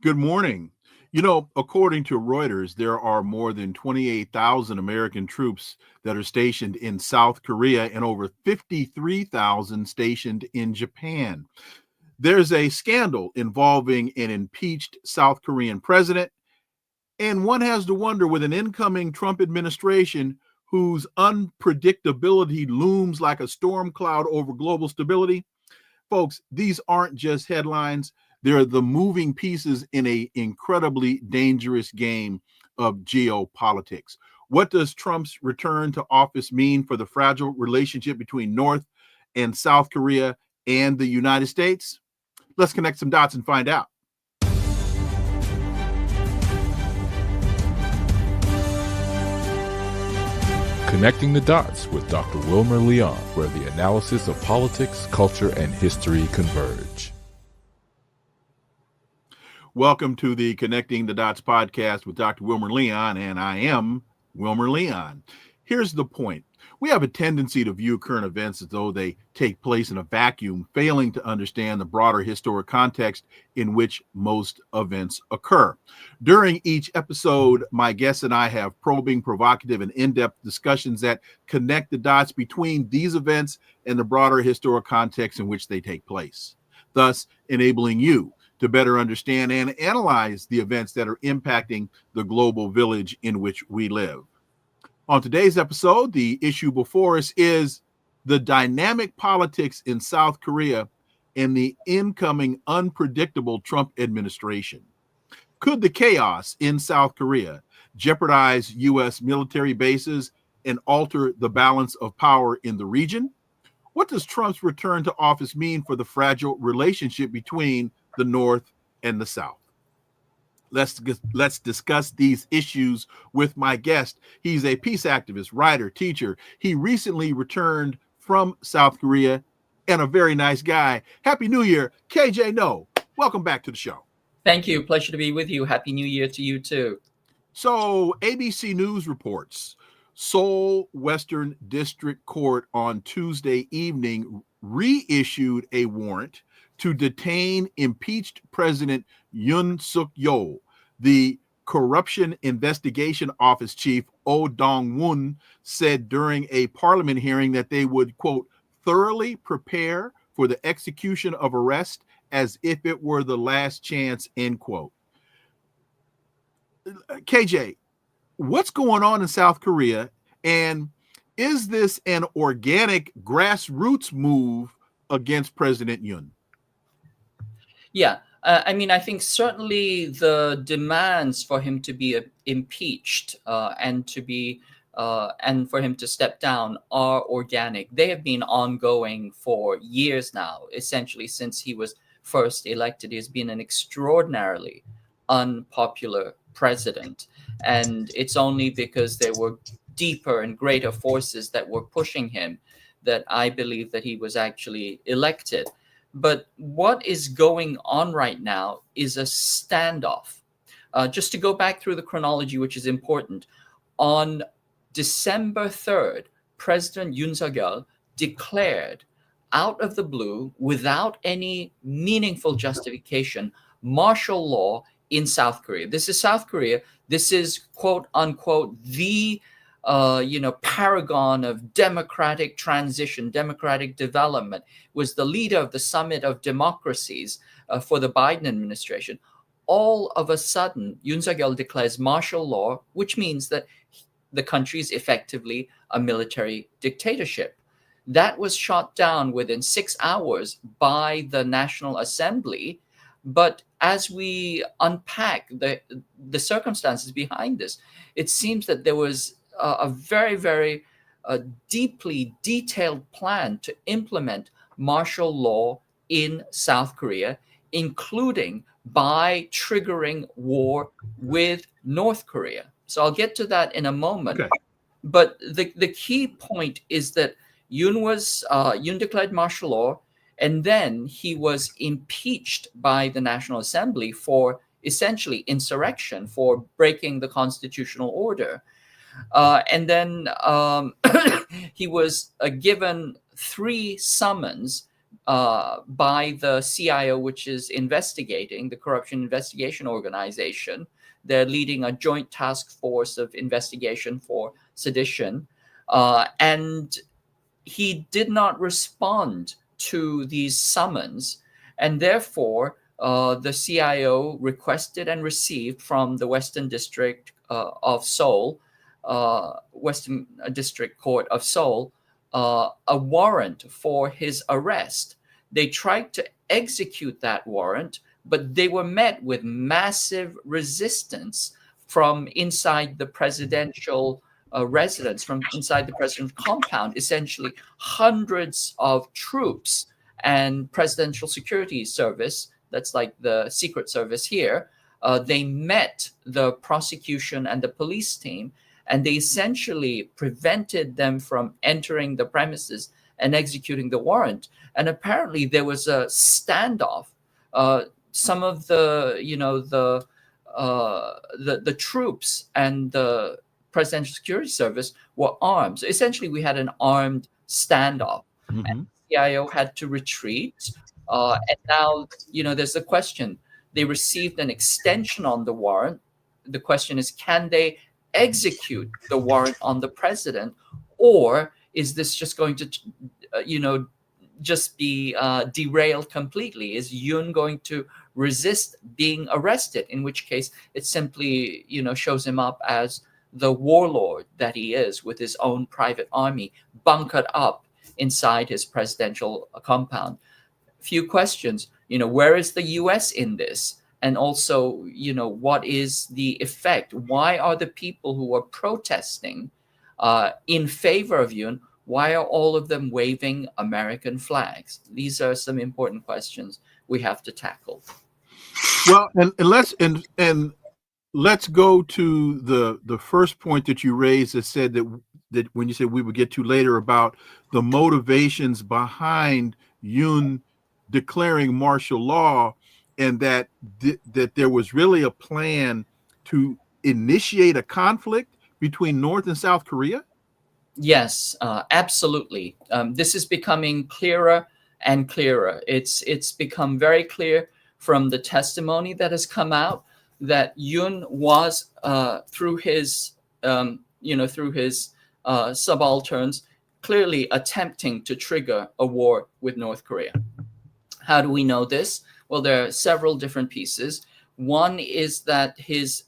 Good morning. According to Reuters, there are more than 28,000 American troops that are stationed in South Korea and over 53,000 stationed in Japan. There's a scandal involving an impeached South Korean president, and one has to wonder with an incoming Trump administration whose unpredictability looms like a storm cloud over global stability. Folks, these aren't just headlines. They're the moving pieces in an incredibly dangerous game of geopolitics. What does Trump's return to office mean for the fragile relationship between North and South Korea and the United States? Let's connect some dots and find out. Connecting the Dots with Dr. Wilmer Leon, where the analysis of politics, culture, and history converge. Welcome to the Connecting the Dots podcast with Dr. Wilmer Leon, and I am Wilmer Leon. Here's the point. We have a tendency to view current events as though they take place in a vacuum, failing to understand the broader historic context in which most events occur. During each episode, my guests and I have probing, provocative, and in-depth discussions that connect the dots between these events and the broader historic context in which they take place, thus enabling you to better understand and analyze the events that are impacting the global village in which we live. On today's episode, the issue before us is the dynamic politics in South Korea and the incoming unpredictable Trump administration. Could the chaos in South Korea jeopardize U.S. military bases and alter the balance of power in the region? What does Trump's return to office mean for the fragile relationship between the North and the South? Let's discuss these issues with my guest. He's a peace activist, writer, teacher. He recently returned from South Korea and a very nice guy. Happy New Year, KJ Noh. Welcome back to the show. Thank you. Pleasure to be with you. Happy New Year to you too. So ABC News reports Seoul Western District Court on Tuesday evening reissued a warrant to detain impeached President Yoon Yeol. The Corruption Investigation Office Chief Oh Dong-woon said during a parliament hearing that they would, quote, thoroughly prepare for the execution of arrest as if it were the last chance, end quote. KJ, what's going on in South Korea? And is this an organic grassroots move against President Yoon? Yeah, I think certainly the demands for him to be impeached and for him to step down are organic. They have been ongoing for years now, essentially since he was first elected. He has been an extraordinarily unpopular president, and it's only because there were deeper and greater forces that were pushing him that I believe that he was actually elected. But what is going on right now is a standoff. Just to go back through the chronology, which is important, on December 3rd, President Yoon Yeol declared out of the blue, without any meaningful justification, martial law in South Korea. This is South Korea. This is, quote unquote, the paragon of democratic transition, democratic development, was the leader of the Summit of Democracies for the Biden administration. All of a sudden, Yoon Yeol declares martial law, which means that the country is effectively a military dictatorship. That was shot down within 6 hours by the National Assembly. But as we unpack the circumstances behind this, it seems that there was a very, very deeply detailed plan to implement martial law in South Korea, including by triggering war with North Korea. So I'll get to that in a moment. Okay. But the key point is that Yoon declared martial law, and then he was impeached by the National Assembly for essentially insurrection, for breaking the constitutional order. And then he was given 3 summons by the CIO, which is investigating the corruption investigation organization. They're leading a joint task force of investigation for sedition. And he did not respond to these summons. And therefore, the CIO requested and received from the Western District of Seoul, Western District Court of Seoul, a warrant for his arrest. They tried to execute that warrant, but they were met with massive resistance from inside the presidential residence, from inside the president's compound. Essentially, hundreds of troops and presidential security service, that's like the secret service here, they met the prosecution and the police team, and they essentially prevented them from entering the premises and executing the warrant. And apparently there was a standoff. Some of the, the troops and the presidential security service were armed. So essentially, we had an armed standoff. Mm-hmm. And the CIO had to retreat. And now, there's a question. They received an extension on the warrant. The question is, can they execute the warrant on the president, or is this just going to, just be derailed completely? Is Yoon going to resist being arrested? In which case, it simply, shows him up as the warlord that he is, with his own private army bunkered up inside his presidential compound. Few questions. Where is the US in this? And also, what is the effect? Why are the people who are protesting in favor of Yoon, why are all of them waving American flags? These are some important questions we have to tackle. Well, and let's go to the first point that you raised that said that when you said we would get to later about the motivations behind Yoon declaring martial law, and that there was really a plan to initiate a conflict between North and South Korea? Yes, absolutely. This is becoming clearer and clearer. It's become very clear from the testimony that has come out that Yoon was through his subalterns clearly attempting to trigger a war with North Korea. How do we know this? Well, there are several different pieces. One is that his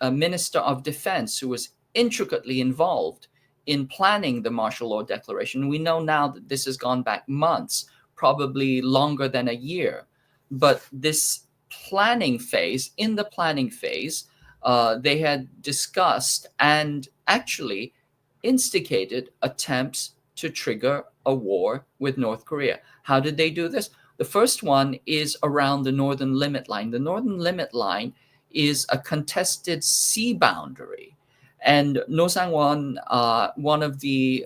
Minister of Defense, who was intricately involved in planning the martial law declaration, we know now that this has gone back months, probably longer than a year. But this planning phase, they had discussed and actually instigated attempts to trigger a war with North Korea. How did they do this? The first one is around the Northern Limit Line. The Northern Limit Line is a contested sea boundary. And No Sang-won, one of the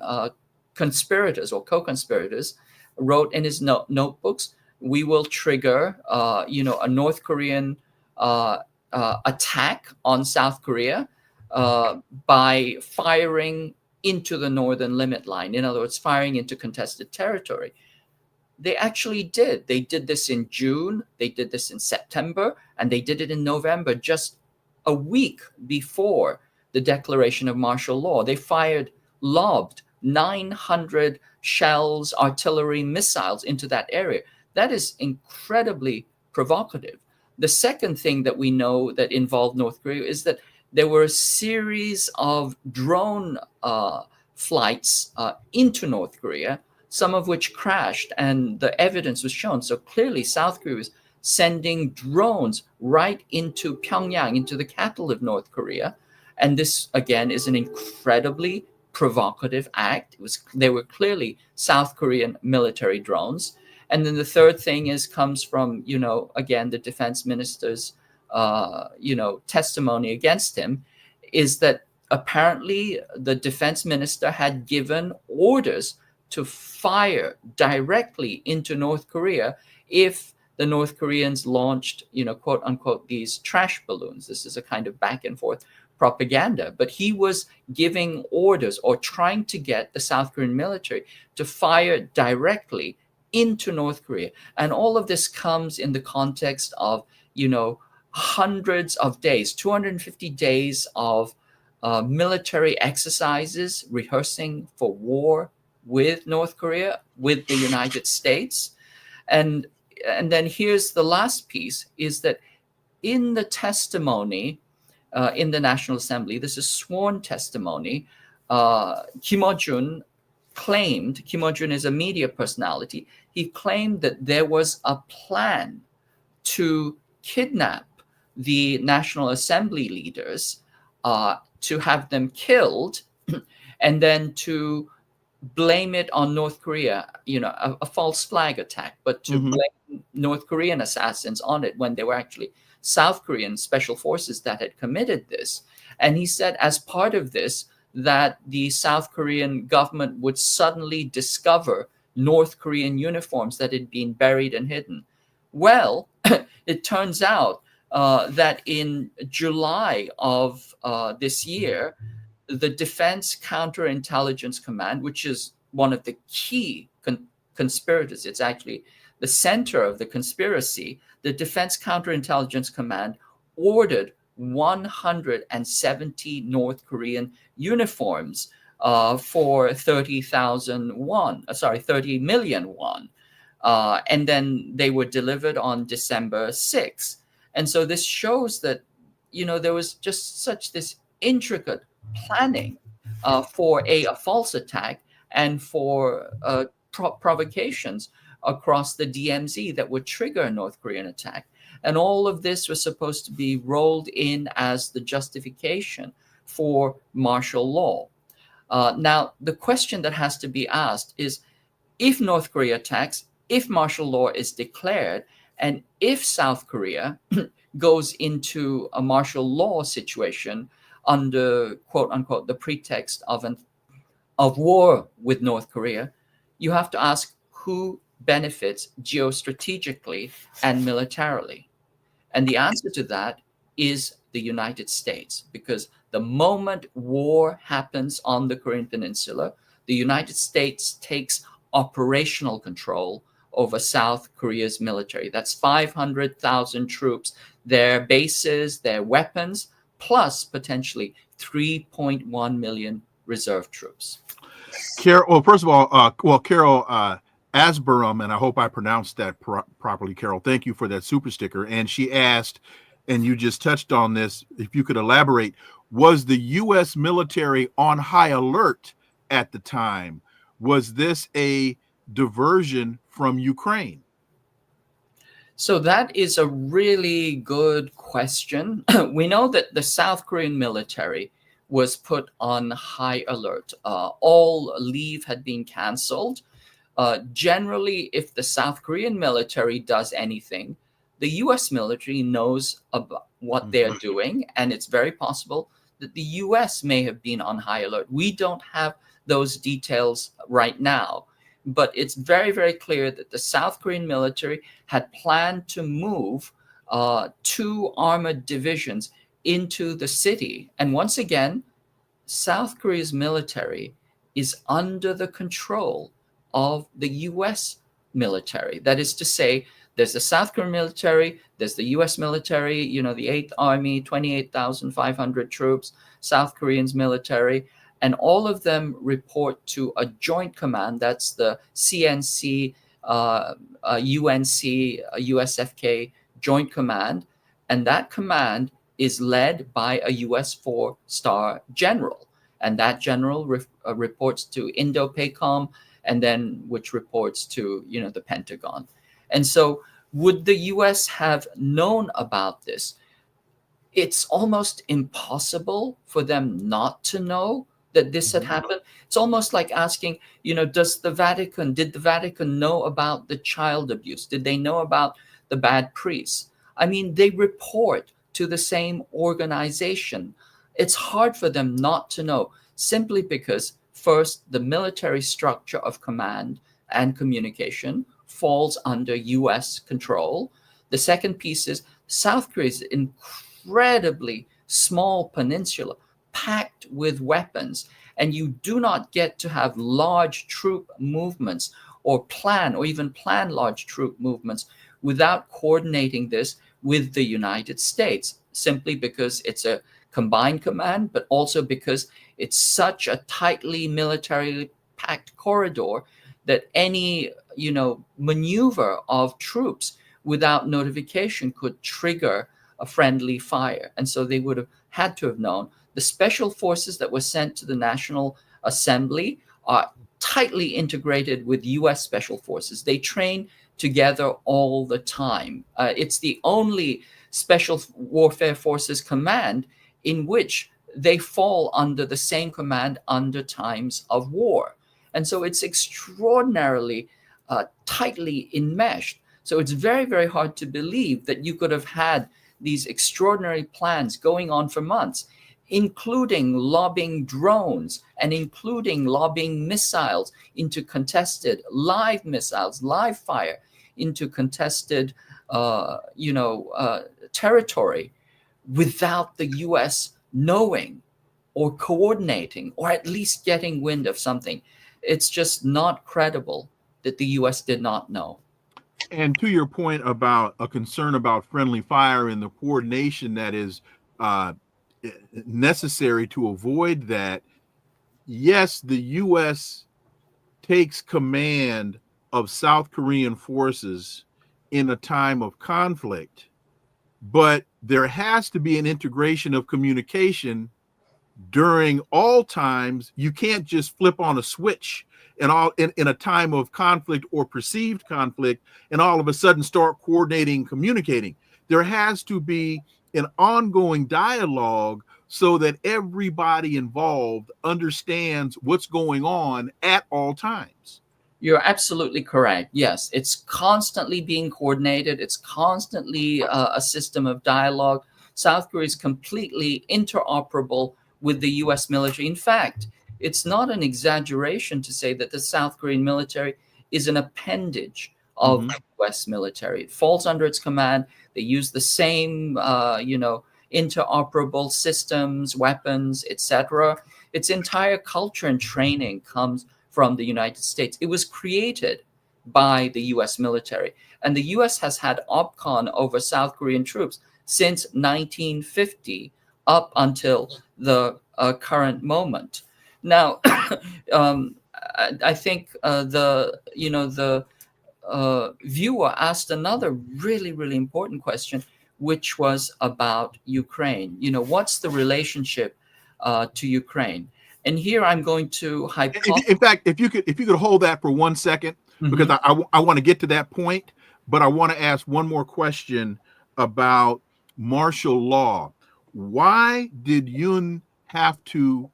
conspirators or co-conspirators, wrote in his notebooks, we will trigger, a North Korean attack on South Korea by firing into the Northern Limit Line. In other words, firing into contested territory. They actually did. They did this in June, they did this in September, and they did it in November, just a week before the declaration of martial law. They lobbed 900 shells, artillery, missiles into that area. That is incredibly provocative. The second thing that we know that involved North Korea is that there were a series of drone flights into North Korea, some of which crashed, and the evidence was shown. So clearly South Korea was sending drones right into Pyongyang, into the capital of North Korea. And this, again, is an incredibly provocative act. They were clearly South Korean military drones. And then the third thing comes from, again, the defense minister's, testimony against him, is that apparently the defense minister had given orders to fire directly into North Korea if the North Koreans launched, quote unquote, these trash balloons. This is a kind of back and forth propaganda. But he was giving orders or trying to get the South Korean military to fire directly into North Korea. And all of this comes in the context of, hundreds of days, 250 days of military exercises, rehearsing for war with North Korea, with the United States. And then here's the last piece, is that in the testimony in the National Assembly, this is sworn testimony, Kim Jun claimed, Kim Jun is a media personality, he claimed that there was a plan to kidnap the National Assembly leaders, to have them killed, and then to blame it on North Korea, a false flag attack, but to blame North Korean assassins on it when they were actually South Korean special forces that had committed this. And he said, as part of this, that the South Korean government would suddenly discover North Korean uniforms that had been buried and hidden. Well, it turns out that in July of this year, the Defense Counterintelligence Command, which is one of the key conspirators, it's actually the center of the conspiracy, the Defense Counterintelligence Command ordered 170 North Korean uniforms for 30 million won. And then they were delivered on December 6th. And so this shows that, there was just such this intricate planning for a false attack and for provocations across the DMZ that would trigger a North Korean attack. And all of this was supposed to be rolled in as the justification for martial law. Now, the question that has to be asked is, if North Korea attacks, if martial law is declared, and if South Korea goes into a martial law situation under, quote unquote, the pretext of war with North Korea, you have to ask who benefits geostrategically and militarily. And the answer to that is the United States, because the moment war happens on the Korean Peninsula, the United States takes operational control over South Korea's military. That's 500,000 troops, their bases, their weapons, plus potentially 3.1 million reserve troops. Carol, well, first of all, Carol Asburum, and I hope I pronounced that properly, Carol, thank you for that super sticker. And she asked, and you just touched on this, if you could elaborate, was the U.S. military on high alert at the time? Was this a diversion from Ukraine? So that is a really good question. We know that the South Korean military was put on high alert. All leave had been canceled. Generally, if the South Korean military does anything, the U.S. military knows about what they're doing, and it's very possible that the U.S. may have been on high alert. We don't have those details right now, but it's very, very clear that the South Korean military had planned to move 2 armored divisions into the city. And once again, South Korea's military is under the control of the U.S. military. That is to say, there's the South Korean military, there's the U.S. military, the 8th Army, 28,500 troops, South Korean's military, and all of them report to a joint command. That's the CNC, UNC, USFK joint command. And that command is led by a U.S. 4-star general. And that general reports to Indo-PACOM, and then which reports to, the Pentagon. And so would the U.S. have known about this? It's almost impossible for them not to know that this had happened. It's almost like asking, did the Vatican know about the child abuse? Did they know about the bad priests? I mean, they report to the same organization. It's hard for them not to know, simply because, first, the military structure of command and communication falls under U.S. control. The second piece is South Korea is an incredibly small peninsula packed with weapons, and you do not get to have large troop movements or even plan large troop movements without coordinating this with the United States, simply because it's a combined command, but also because it's such a tightly militarily packed corridor that any maneuver of troops without notification could trigger a friendly fire. And so they would have had to have known. The special forces that were sent to the National Assembly are tightly integrated with US special forces. They train together all the time. It's the only special warfare forces command in which they fall under the same command under times of war. And so it's extraordinarily tightly enmeshed. So it's very, very hard to believe that you could have had these extraordinary plans going on for months, including lobbing drones and including lobbing missiles into contested live missiles, live fire into contested, territory without the U.S. knowing or coordinating or at least getting wind of something. It's just not credible that the U.S. did not know. And to your point about a concern about friendly fire and the coordination that is necessary to avoid that, yes, the U.S. takes command of South Korean forces in a time of conflict, but there has to be an integration of communication during all times. You can't just flip on a switch in a time of conflict or perceived conflict and all of a sudden start coordinating, communicating. There has to be an ongoing dialogue so that everybody involved understands what's going on at all times. You're absolutely correct. Yes, it's constantly being coordinated. It's constantly a system of dialogue. South Korea is completely interoperable with the U.S. military. In fact, it's not an exaggeration to say that the South Korean military is an appendage of the U.S. military. It falls under its command. They use the same, interoperable systems, weapons, etc. Its entire culture and training comes from the United States. It was created by the U.S. military. And the U.S. has had OPCON over South Korean troops since 1950 up until the current moment. Now, I think the viewer asked another really, really important question, which was about Ukraine. What's the relationship to Ukraine? And here I'm going to hypothesize. In fact, if you could hold that for 1 second, because I want to get to that point, but I want to ask one more question about martial law. Why did Yoon have to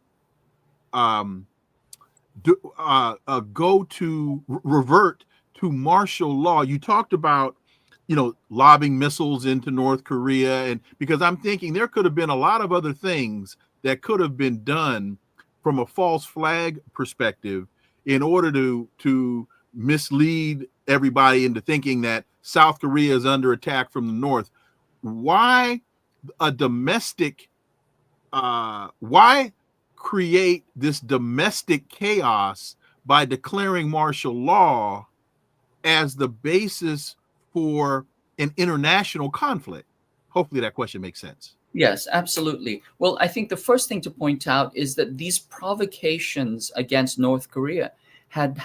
revert to martial law? You talked about, lobbing missiles into North Korea, and because I'm thinking there could have been a lot of other things that could have been done from a false flag perspective in order to mislead everybody into thinking that South Korea is under attack from the north. Why why create this domestic chaos by declaring martial law as the basis for an international conflict? Hopefully that question makes sense. Yes, absolutely. Well, I think the first thing to point out is that these provocations against North Korea had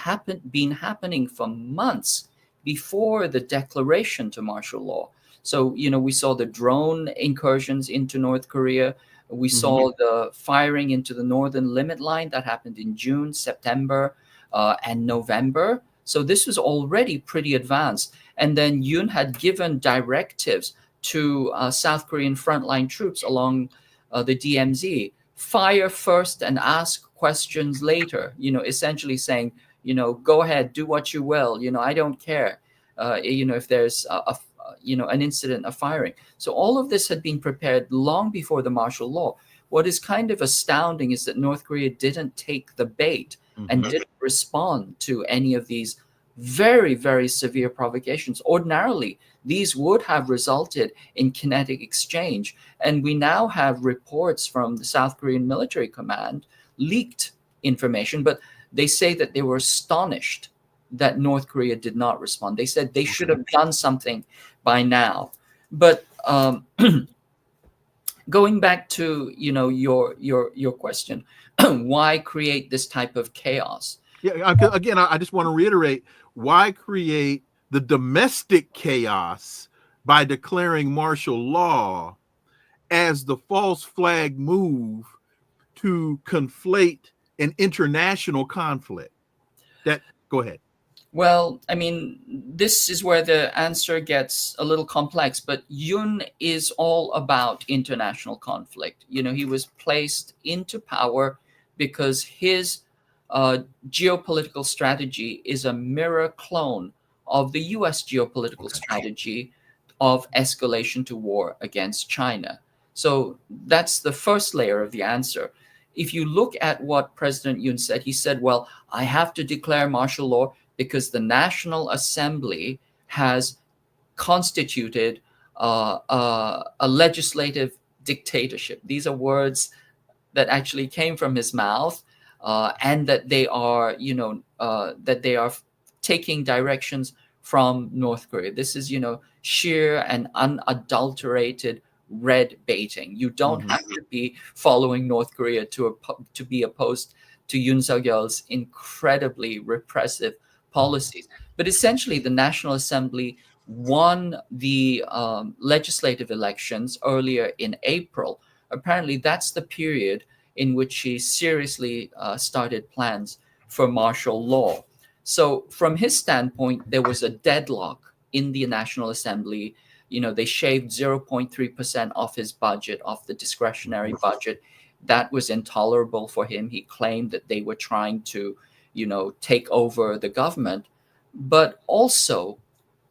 been happening for months before the declaration to martial law. So, we saw the drone incursions into North Korea. We saw the firing into the northern limit line that happened in June, September, and November. So this was already pretty advanced. And then Yoon had given directives to South Korean frontline troops along the DMZ, fire first and ask questions later, essentially saying, go ahead, do what you will, I don't care, if there's an incident of firing. So all of this had been prepared long before the martial law. What is kind of astounding is that North Korea didn't take the bait and didn't respond to any of these very, very severe provocations. Ordinarily, these would have resulted in kinetic exchange. And we now have reports from the South Korean military command, leaked information, but they say that they were astonished that North Korea did not respond. They said they should have done something by now. But going back to your question, why create this type of chaos? Yeah, again, I just want to reiterate, why create the domestic chaos by declaring martial law as the false flag move to conflate an international conflict? Go ahead. Well, I mean, this is where the answer gets a little complex, but Yoon is all about international conflict. He was placed into power because his geopolitical strategy is a mirror clone of the US geopolitical strategy of escalation to war against China. So that's the first layer of the answer. If you look at what President Yoon said, he said, well, I have to declare martial law because the National Assembly has constituted a legislative dictatorship. These are words that actually came from his mouth, and that they are, taking directions from North Korea. This is, sheer and unadulterated red baiting. You don't have to be following North Korea to be opposed to Yoon Suk-yeol's incredibly repressive policies. But essentially, the National Assembly won the legislative elections earlier in April. Apparently, that's the period in which he seriously started plans for martial law. So from his standpoint, there was a deadlock in the National Assembly. They shaved 0.3% off his budget, off the discretionary budget. That was intolerable for him. He claimed that they were trying to take over the government. But also,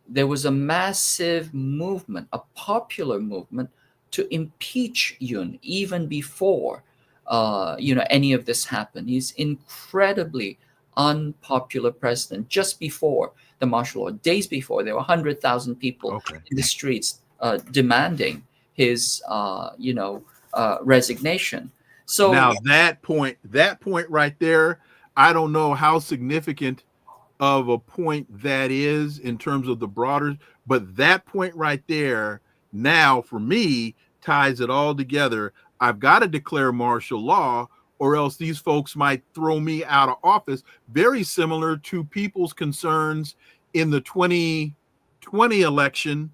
there was a massive movement, a popular movement, to impeach Yoon even before any of this happened. He's incredibly unpopular president. Just before the martial law, days before, there were 100,000 people in the streets demanding his resignation. So now that point right there, I don't know how significant of a point that is in terms of the broader, but that point right there now for me ties it all together. I've got to declare martial law or else these folks might throw me out of office. Very similar to people's concerns in the 2020 election.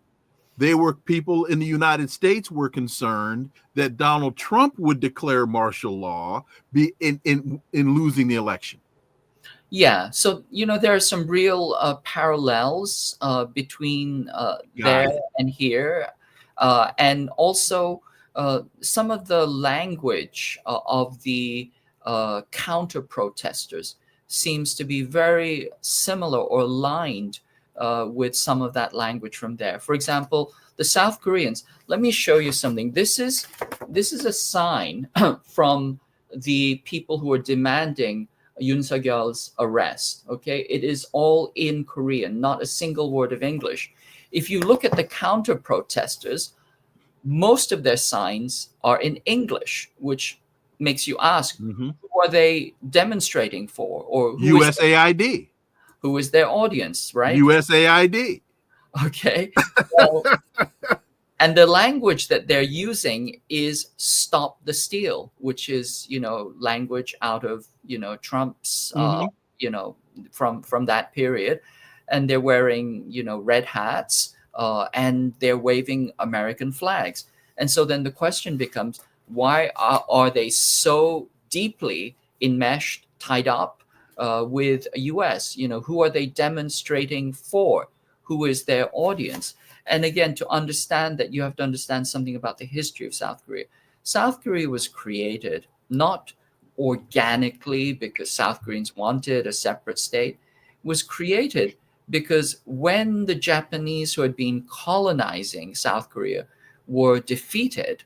People in the United States were concerned that Donald Trump would declare martial law in losing the election. Yeah, so there are some real parallels between there and here, and also some of the language of the counter protesters seems to be very similar or aligned with some of that language from there. For example, the South Koreans. Let me show you something. This is a sign from the people who are demanding Yoon Suk-yeol's arrest. Okay, it is all in Korean, not a single word of English. If you look at the counter protesters, most of their signs are in English, which makes you ask, who are they demonstrating for? Or USAID. Who is their audience, right? USAID. Okay. Well, and the language that they're using is "Stop the Steal," which is, language out of, Trump's, from that period. And they're wearing, red hats, and they're waving American flags. And so then the question becomes, why are they so deeply enmeshed, tied up with US? Who are they demonstrating for? Who is their audience? And again, to understand that, you have to understand something about the history of South Korea. South Korea was created not organically because South Koreans wanted a separate state. It was created because when the Japanese who had been colonizing South Korea were defeated,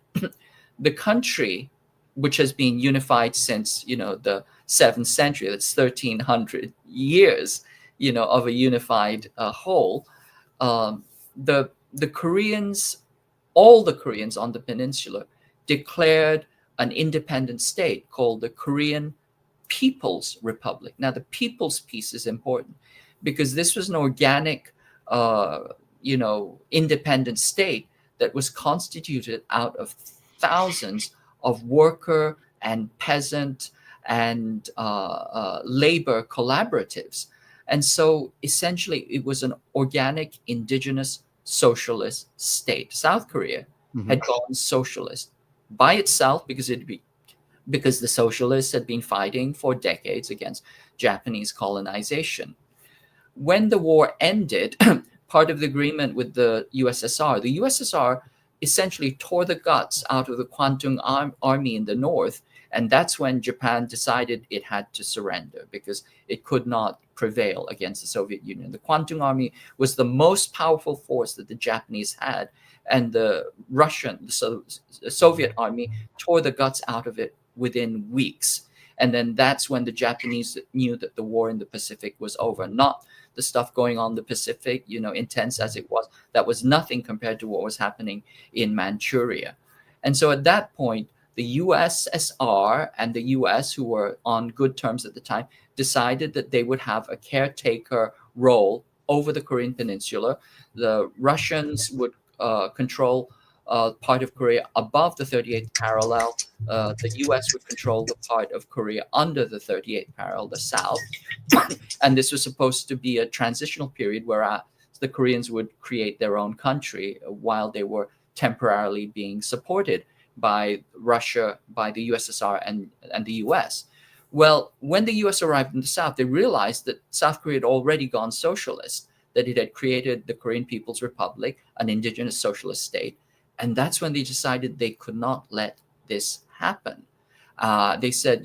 the country, which has been unified since, the 7th century, that's 1,300 years, of a unified whole, the Koreans, all the Koreans on the peninsula, declared an independent state called the Korean People's Republic. Now, the People's piece is important because this was an organic, independent state that was constituted out of thousands of worker and peasant and labor collaboratives. And so essentially, it was an organic indigenous socialist state. South Korea had gone socialist by itself because the socialists had been fighting for decades against Japanese colonization. When the war ended, part of the agreement with the USSR essentially tore the guts out of the Kwantung Army in the north. And that's when Japan decided it had to surrender because it could not prevail against the Soviet Union. The Kwantung Army was the most powerful force that the Japanese had, and the Soviet Army tore the guts out of it within weeks. And then that's when the Japanese knew that the war in the Pacific was over. Not the stuff going on in the Pacific, intense as it was. That was nothing compared to what was happening in Manchuria. And so at that point, the USSR and the US, who were on good terms at the time, decided that they would have a caretaker role over the Korean Peninsula. The Russians would control part of Korea above the 38th parallel. The US would control the part of Korea under the 38th parallel, the south. And this was supposed to be a transitional period where the Koreans would create their own country while they were temporarily being supported by Russia, by the USSR, and the US. Well, when the US arrived in the South, they realized that South Korea had already gone socialist, that it had created the Korean People's Republic, an indigenous socialist state. And that's when they decided they could not let this happen. They said,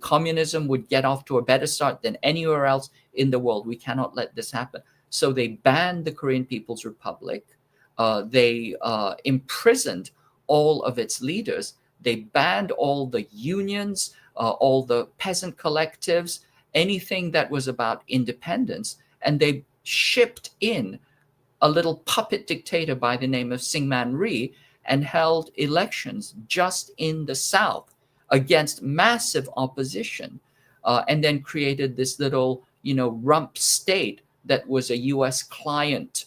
communism would get off to a better start than anywhere else in the world. We cannot let this happen. So they banned the Korean People's Republic. They imprisoned all of its leaders. They banned all the unions, all the peasant collectives, anything that was about independence. And they shipped in a little puppet dictator by the name of Syngman Rhee and held elections just in the South against massive opposition, and then created this little, rump state that was a US client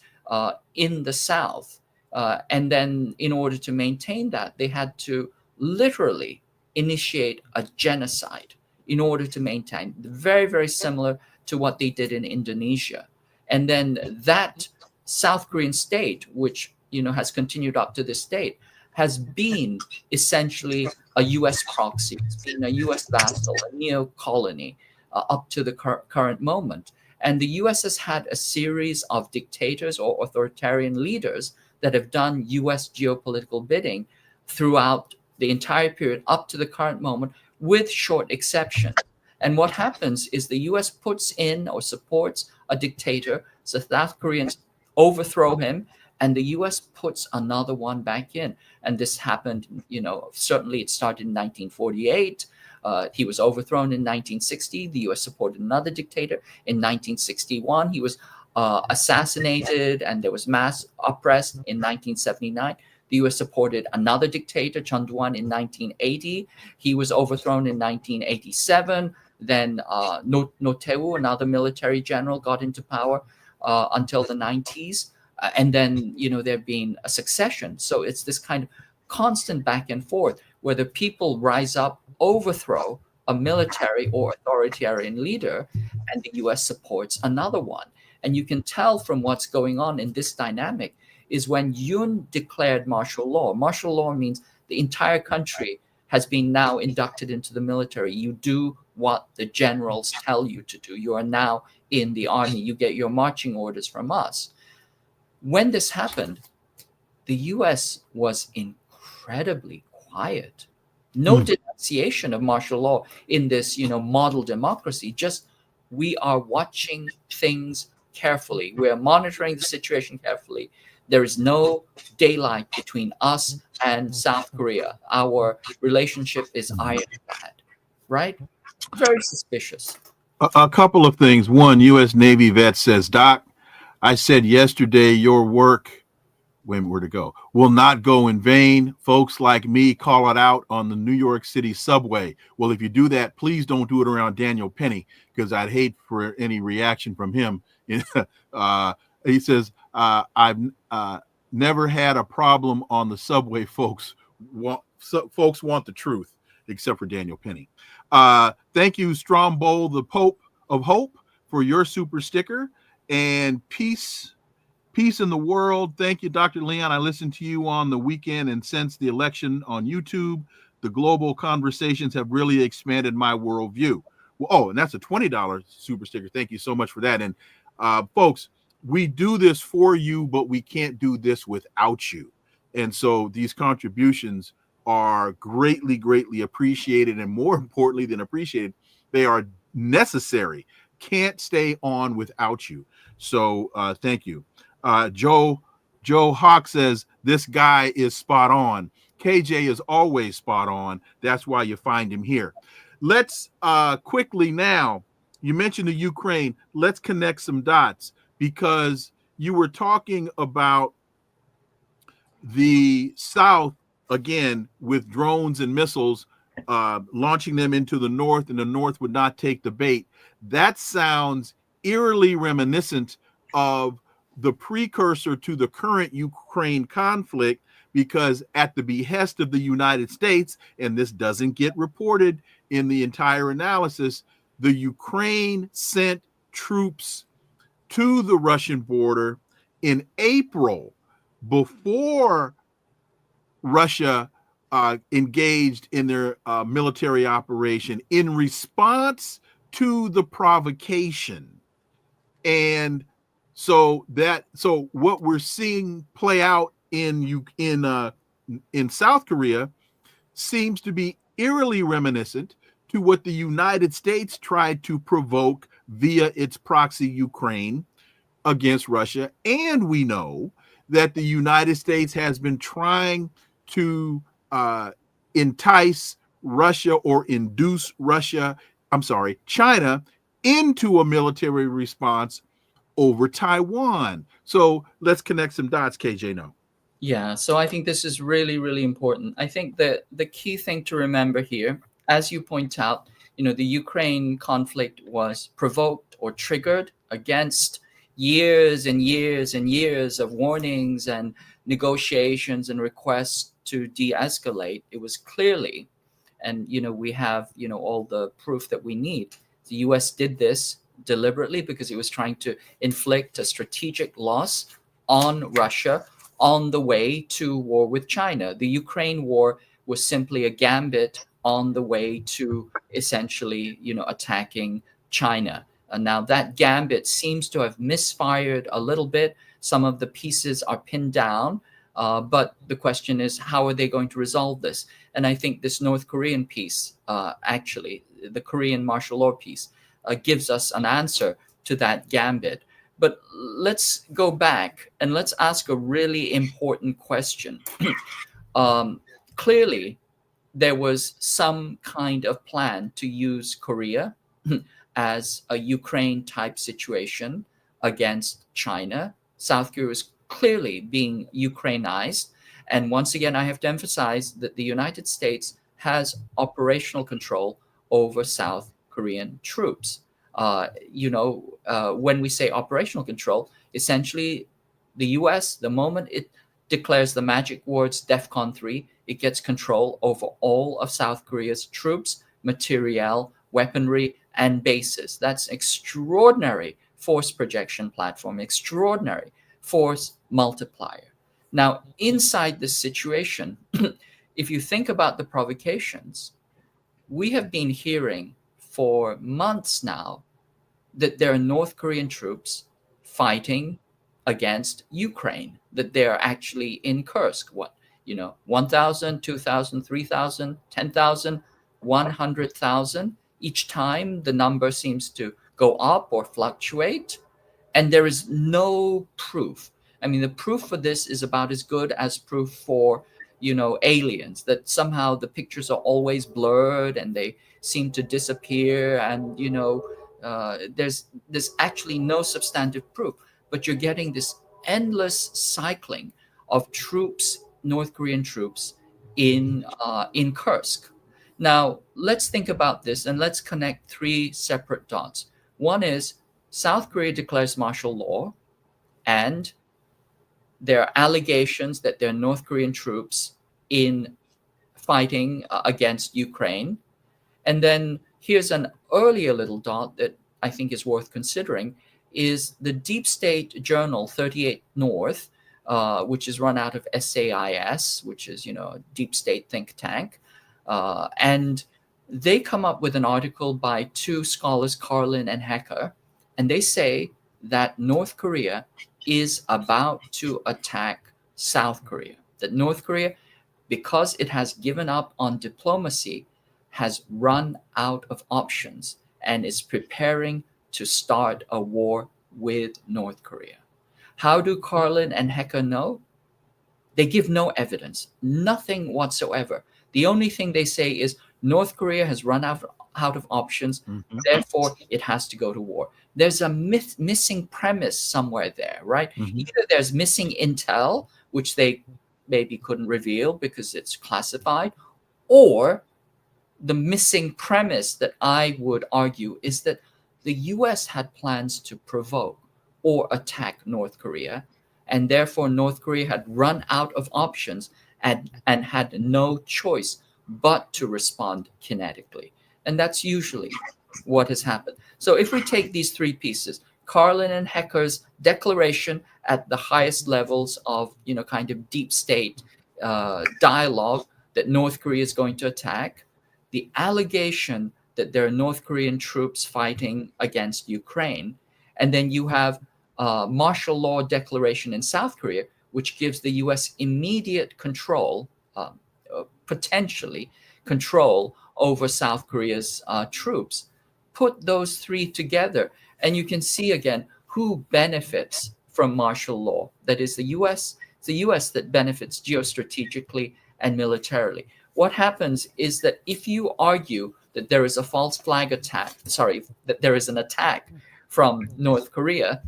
in the South. And then in order to maintain that, they had to literally initiate a genocide in order to maintain, very, very similar to what they did in Indonesia. And then that South Korean state, which has continued up to this date, has been essentially a U.S. proxy. It's been a U.S. vassal, a neo-colony up to the current moment. And the U.S. has had a series of dictators or authoritarian leaders that have done U.S. geopolitical bidding throughout the entire period up to the current moment, with short exceptions. And what happens is the U.S. puts in or supports a dictator, so South Koreans overthrow him, and the U.S. puts another one back in. And this happened, certainly it started in 1948. He was overthrown in 1960. The U.S. supported another dictator. In 1961, he was assassinated, and there was mass arrest in 1979. The U.S. supported another dictator, Chun Doo-hwan, in 1980. He was overthrown in 1987. Then No Tae-woo, another military general, got into power until the 90s. And then, there been a succession. So it's this kind of constant back and forth where the people rise up, overthrow a military or authoritarian leader, and the U.S. supports another one. And you can tell from what's going on in this dynamic is when Yoon declared martial law. Martial law means the entire country has been now inducted into the military. You do what the generals tell you to do. You are now in the army. You get your marching orders from us. When this happened, the U.S. was incredibly quiet. No denunciation of martial law in this, model democracy. Just, we are watching things carefully. We are monitoring the situation carefully. There is no daylight between us and South Korea. Our relationship is ironclad, right? Very suspicious. A couple of things. One, U.S. Navy vet says, Doc, I said yesterday your work, where to go, will not go in vain. Folks like me call it out on the New York City subway. Well, if you do that, please don't do it around Daniel Penny, because I'd hate for any reaction from him He says, I've never had a problem on the subway. Folks want the truth, except for Daniel Penny. Thank you, Strombo, the Pope of Hope, for your super sticker. And peace in the world. Thank you, Dr. Leon. I listened to you on the weekend and since the election on YouTube. The global conversations have really expanded my worldview. Well, oh, and that's a $20 super sticker. Thank you so much for that. And folks, we do this for you, but we can't do this without you. And so these contributions are greatly, greatly appreciated. And more importantly than appreciated, they are necessary. Can't stay on without you. So thank you. Joe Hawk says, this guy is spot on. KJ is always spot on. That's why you find him here. Let's quickly now, you mentioned the Ukraine. Let's connect some dots because you were talking about the South, again, with drones and missiles, launching them into the North, and the North would not take the bait. That sounds eerily reminiscent of the precursor to the current Ukraine conflict, because at the behest of the United States, and this doesn't get reported in the entire analysis, the Ukraine sent troops to the Russian border in April before Russia engaged in their military operation in response to the provocation. And so what we're seeing play out in South Korea seems to be eerily reminiscent to what the United States tried to provoke via its proxy Ukraine against Russia. And we know that the United States has been trying to entice Russia or induce China into a military response over Taiwan. So let's connect some dots, KJ Noh. Yeah, so I think this is really, really important. I think that the key thing to remember here, as you point out, the Ukraine conflict was provoked or triggered against years and years and years of warnings and negotiations and requests to de-escalate. It was clearly, and we have all the proof that we need. The US did this deliberately because it was trying to inflict a strategic loss on Russia on the way to war with China. The Ukraine war was simply a gambit on the way to essentially, attacking China. And now that gambit seems to have misfired a little bit. Some of the pieces are pinned down, but the question is, how are they going to resolve this? And I think this North Korean piece, actually, the Korean martial law piece, gives us an answer to that gambit. But let's go back and let's ask a really important question. Clearly, there was some kind of plan to use Korea as a Ukraine-type situation against China. South Korea was clearly being Ukrainized. And once again, I have to emphasize that the United States has operational control over South Korean troops. When we say operational control, essentially the US, the moment it declares the magic words DEFCON 3, it gets control over all of South Korea's troops, materiel, weaponry, and bases. That's extraordinary force projection platform, extraordinary force multiplier. Now, inside this situation, if you think about the provocations, we have been hearing for months now that there are North Korean troops fighting against Ukraine, that they're actually in Kursk. 1,000, 2,000, 3,000, 10,000, 100,000. Each time the number seems to go up or fluctuate, and there is no proof. I mean, the proof for this is about as good as proof for, aliens, that somehow the pictures are always blurred and they seem to disappear, and, there's actually no substantive proof, but you're getting this endless cycling of troops, North Korean troops in Kursk. Now, let's think about this and let's connect three separate dots. One is South Korea declares martial law, and there are allegations that there are North Korean troops in fighting against Ukraine. And then here's an earlier little dot that I think is worth considering is the deep state journal 38 North, which is run out of SAIS, which is, a deep state think tank. And they come up with an article by two scholars, Carlin and Hecker, and they say that North Korea is about to attack South Korea. That North Korea, because it has given up on diplomacy, has run out of options and is preparing to start a war with North Korea. How do Carlin and Hecker know? They give no evidence, nothing whatsoever. The only thing they say is North Korea has run out of options, therefore it has to go to war. There's a missing premise somewhere there, right? Either there's missing intel, which they maybe couldn't reveal because it's classified, or the missing premise that I would argue is that the US had plans to provoke or attack North Korea, and therefore North Korea had run out of options and had no choice but to respond kinetically. And that's usually what has happened. So if we take these three pieces, Carlin and Hecker's declaration at the highest levels of, kind of deep state dialogue that North Korea is going to attack, the allegation that there are North Korean troops fighting against Ukraine, and then you have martial law declaration in South Korea, which gives the U.S. immediate control, potentially control over South Korea's troops. Put those three together, and you can see again who benefits from martial law. That is the U.S. It's the U.S. that benefits geostrategically and militarily. What happens is that if you argue that there is a false flag attack, that there is an attack from North Korea,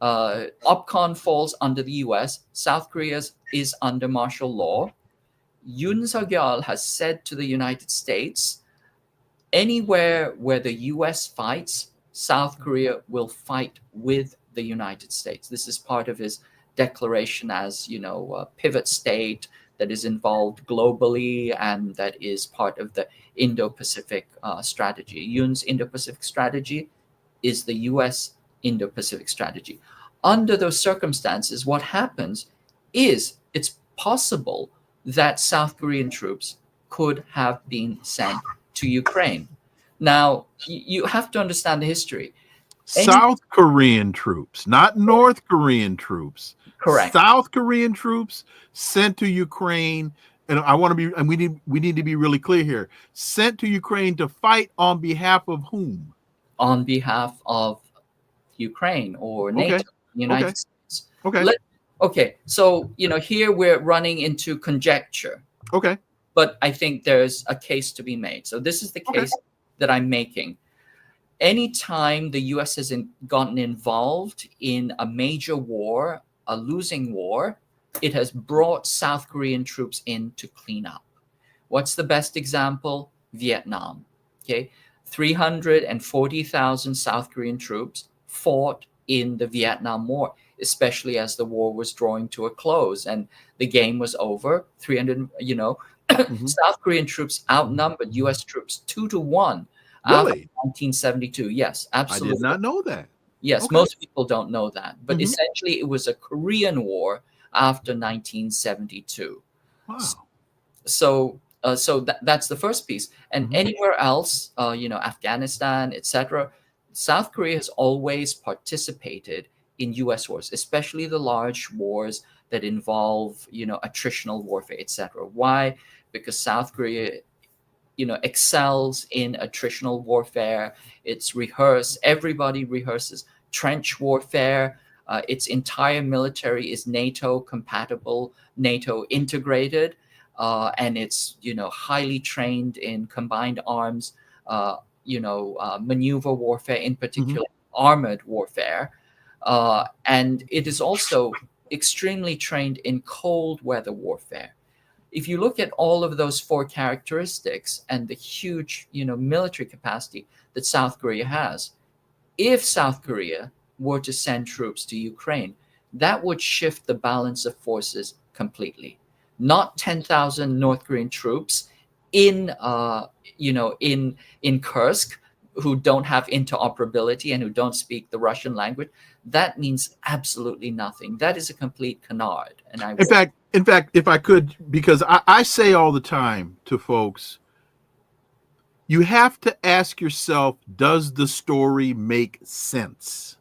OPCON falls under the U.S., South Korea is under martial law. Yoon has said to the United States, anywhere where the U.S. fights, South Korea will fight with the United States. This is part of his declaration as, a pivot state that is involved globally and that is part of the Indo-Pacific strategy. Yoon's Indo-Pacific strategy is the U.S. Indo-Pacific strategy. Under those circumstances, what happens is it's possible that South Korean troops could have been sent to Ukraine. Now, you have to understand the history. South Korean troops, not North Korean troops. Correct. South Korean troops sent to Ukraine, and we need to be really clear here. Sent to Ukraine to fight on behalf of whom? On behalf of Ukraine or NATO, United States. Okay. So, here we're running into conjecture. Okay. But I think there's a case to be made. So this is the case that I'm making. Anytime the U.S. has gotten involved in a major war, a losing war, it has brought South Korean troops in to clean up. What's the best example? Vietnam. 340,000 South Korean troops fought in the Vietnam War, especially as the war was drawing to a close and the game was over. 300, South Korean troops outnumbered U.S. troops 2-1 after 1972. Yes, absolutely. I did not know that. Yes, most people don't know that. But essentially, it was a Korean War after 1972. Wow. So that's the first piece. And anywhere else, Afghanistan, etc., South Korea has always participated in U.S. wars, especially the large wars that involve, attritional warfare, etc. Why? Because South Korea, excels in attritional warfare. It's rehearsed. Everybody rehearses trench warfare. Its entire military is NATO compatible, NATO integrated, and it's highly trained in combined arms, maneuver warfare, in particular armored warfare, and it is also extremely trained in cold weather warfare. If you look at all of those four characteristics and the huge, military capacity that South Korea has, if South Korea were to send troops to Ukraine, that would shift the balance of forces completely. Not 10,000 North Korean troops in in Kursk, who don't have interoperability and who don't speak the Russian language. That means absolutely nothing. That is a complete canard. And In fact, if I could, because I say all the time to folks, you have to ask yourself, does the story make sense?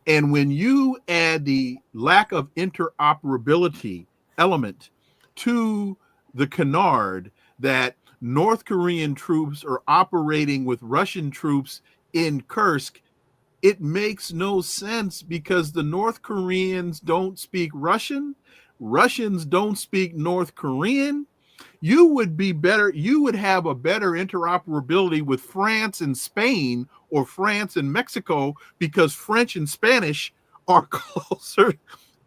And when you add the lack of interoperability element to the canard that North Korean troops are operating with Russian troops in Kursk, it makes no sense, because the North Koreans don't speak Russian. Russians don't speak North Korean. You would have a better interoperability with France and Spain, or France and Mexico, because French and Spanish are closer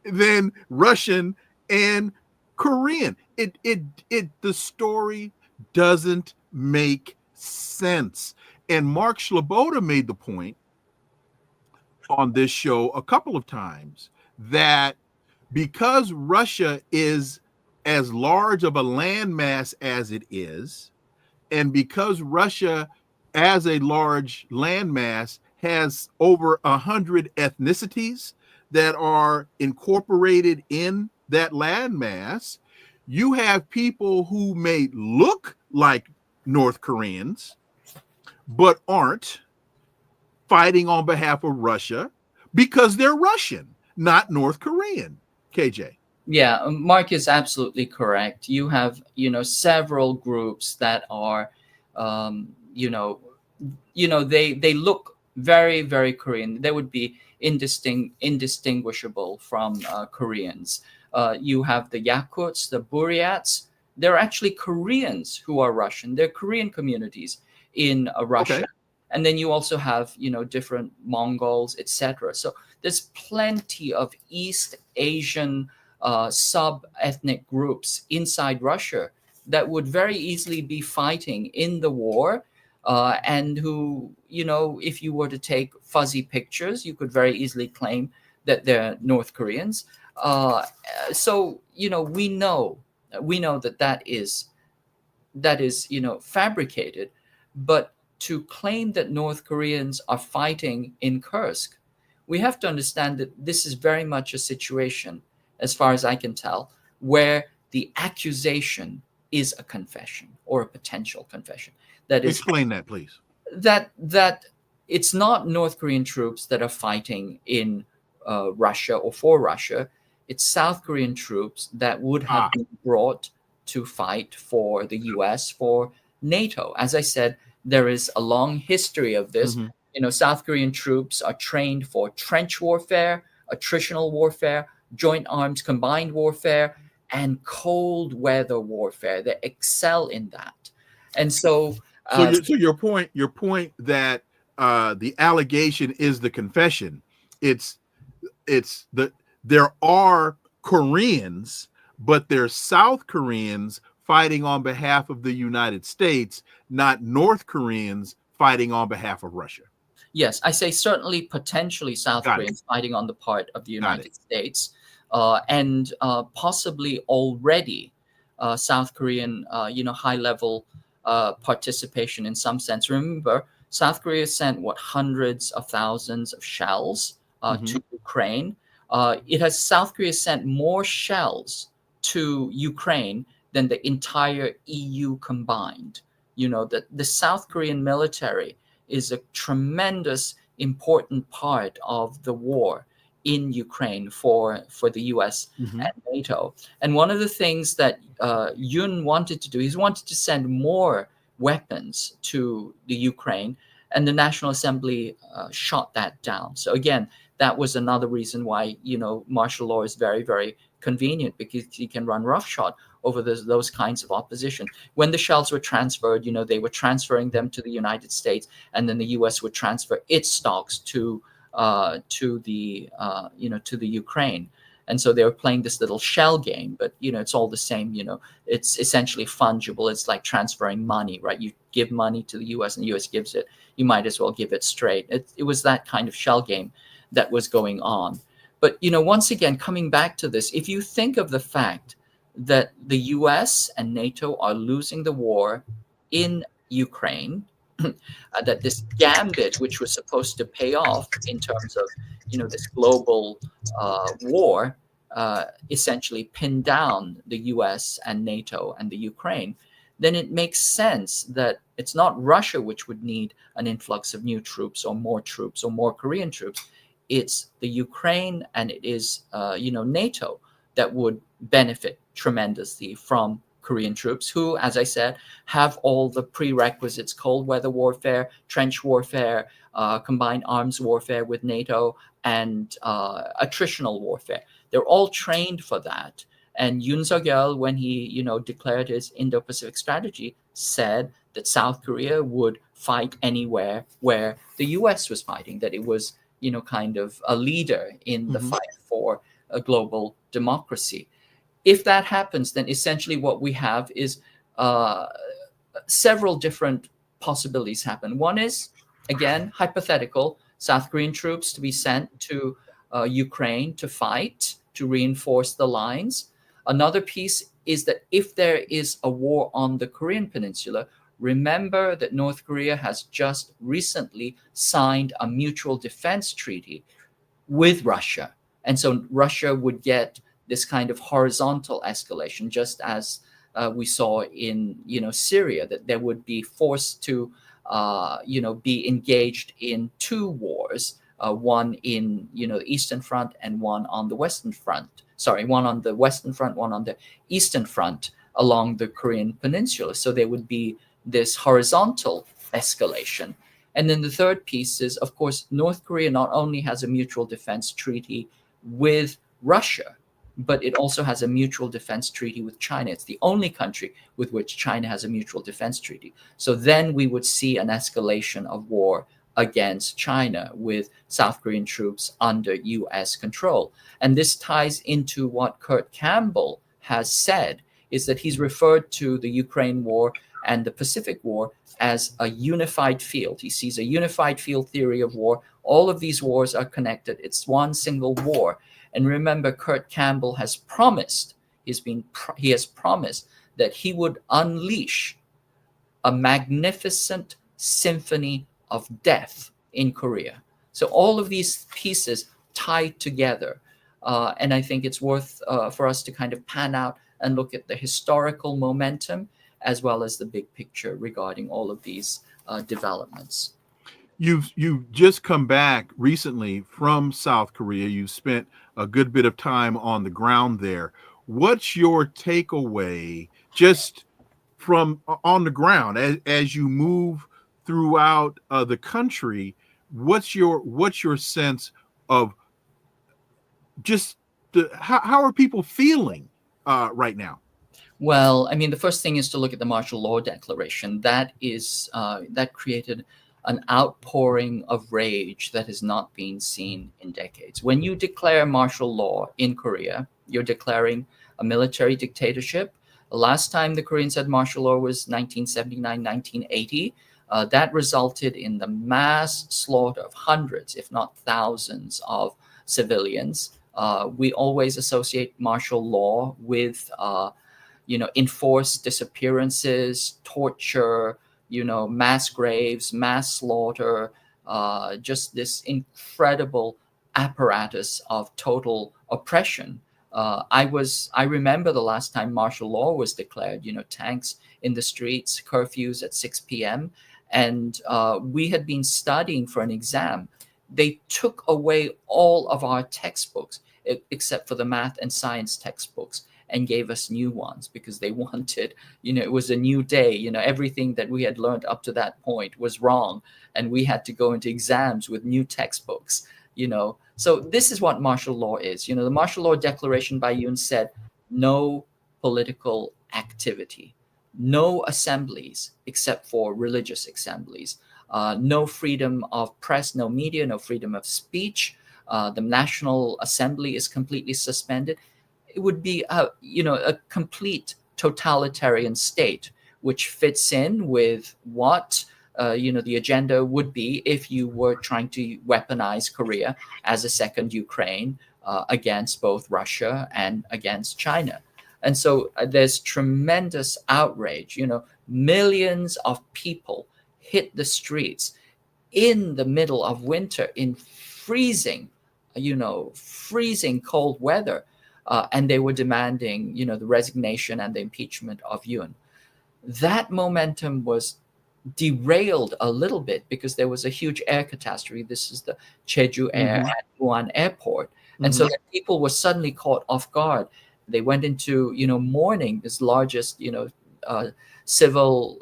than Russian and Korean. The story doesn't make sense. And Mark Sloboda made the point on this show a couple of times that because Russia is as large of a landmass as it is, and because Russia as a large landmass has over 100 ethnicities that are incorporated in that landmass, you have people who may look like North Koreans but aren't, fighting on behalf of Russia because they're Russian, not North Korean. KJ. Yeah, Mark is absolutely correct. You have, several groups that are, they look very, very Korean. They would be indistinguishable from Koreans. You have the Yakuts, the Buryats. They're actually Koreans who are Russian. They're Korean communities in Russia. Okay. And then you also have, different Mongols, etc. So there's plenty of East Asian sub-ethnic groups inside Russia that would very easily be fighting in the war, and who, if you were to take fuzzy pictures, you could very easily claim that they're North Koreans. So, we know that is fabricated, but to claim that North Koreans are fighting in Kursk, we have to understand that this is very much a situation, as far as I can tell, where the accusation is a confession, or a potential confession. That is, explain that, please. That it's not North Korean troops that are fighting in Russia or for Russia. It's South Korean troops that would have been brought to fight for the US, for NATO. As I said, there is a long history of this. Mm-hmm. South Korean troops are trained for trench warfare, attritional warfare, joint arms combined warfare, and cold weather warfare. They excel in that. And so your point that the allegation is the confession. There are Koreans, but they're South Koreans fighting on behalf of the United States, not North Koreans fighting on behalf of Russia. Yes, I say certainly potentially South Koreans fighting on the part of the United States, and possibly already South Korean, high-level participation in some sense. Remember, South Korea sent hundreds of thousands of shells to Ukraine. South Korea sent more shells to Ukraine than the entire EU combined. The South Korean military is a tremendous important part of the war in Ukraine for the US and NATO. And one of the things that Yoon wanted to do, he wanted to send more weapons to the Ukraine, and the National Assembly shot that down. So again, that was another reason why, martial law is very, very convenient, because you can run roughshod over those kinds of opposition. When the shells were transferred, they were transferring them to the United States, and then the U.S. would transfer its stocks to the Ukraine. And so they were playing this little shell game, but it's all the same. It's essentially fungible. It's like transferring money, right? You give money to the US and the US gives it. You might as well give it straight. It was that kind of shell game that was going on. But once again, coming back to this, if you think of the fact that the US and NATO are losing the war in Ukraine, that this gambit, which was supposed to pay off in terms of this global war, essentially pinned down the US and NATO and the Ukraine, then it makes sense that it's not Russia which would need an influx of new troops or more Korean troops. It's the Ukraine and it is NATO that would benefit tremendously from Korean troops who, as I said, have all the prerequisites: cold weather warfare, trench warfare, combined arms warfare with NATO, and attritional warfare. They're all trained for that. And Yoon Yeol, when he declared his Indo-Pacific strategy, said that South Korea would fight anywhere where the US was fighting, that it was kind of a leader in the fight for a global democracy. If that happens, then essentially what we have is several different possibilities happen. One is, again, hypothetical: South Korean troops to be sent to Ukraine to fight, to reinforce the lines. Another piece is that if there is a war on the Korean Peninsula, remember that North Korea has just recently signed a mutual defense treaty with Russia. And so Russia would get this kind of horizontal escalation, just as we saw in Syria, that they would be forced to be engaged in two wars, one in the Eastern Front and one on the Western Front. Sorry, one on the Western Front, one on the Eastern Front along the Korean Peninsula. So there would be this horizontal escalation. And then the third piece is, of course, North Korea not only has a mutual defense treaty with Russia, but it also has a mutual defense treaty with China. It's the only country with which China has a mutual defense treaty. So then we would see an escalation of war against China with South Korean troops under US control. And this ties into what Kurt Campbell has said, is that he's referred to the Ukraine war and the Pacific War as a unified field. He sees a unified field theory of war. All of these wars are connected. It's one single war. And remember, Kurt Campbell has promised, he has promised that he would unleash a magnificent symphony of death in Korea. So all of these pieces tie together. And I think it's worth for us to kind of pan out and look at the historical momentum as well as the big picture regarding all of these developments. You've just come back recently from South Korea. You've spent a good bit of time on the ground there. What's your takeaway just from on the ground as you move throughout the country? What's your sense of just how are people feeling right now? Well, I mean, the first thing is to look at the martial law declaration. That created an outpouring of rage that has not been seen in decades. When you declare martial law in Korea, you're declaring a military dictatorship. The last time the Koreans had martial law was 1979, 1980. That resulted in the mass slaughter of hundreds, if not thousands, of civilians. We always associate martial law with enforced disappearances, torture, mass graves, mass slaughter, just this incredible apparatus of total oppression. I remember the last time martial law was declared, tanks in the streets, curfews at 6 p.m. And we had been studying for an exam. They took away all of our textbooks, except for the math and science textbooks, and gave us new ones because they wanted, it was a new day. Everything that we had learned up to that point was wrong. And we had to go into exams with new textbooks, So this is what martial law is. The martial law declaration by Yoon said, no political activity, no assemblies except for religious assemblies, no freedom of press, no media, no freedom of speech, the National Assembly is completely suspended. It would be a complete totalitarian state, which fits in with what the agenda would be if you were trying to weaponize Korea as a second Ukraine against both Russia and against China. And so there's tremendous outrage. Millions of people hit the streets in the middle of winter in freezing cold weather. And they were demanding, the resignation and the impeachment of Yoon. That momentum was derailed a little bit because there was a huge air catastrophe. This is the Jeju Air at Wuhan Airport. And so people were suddenly caught off guard. They went into, mourning, this largest, civil,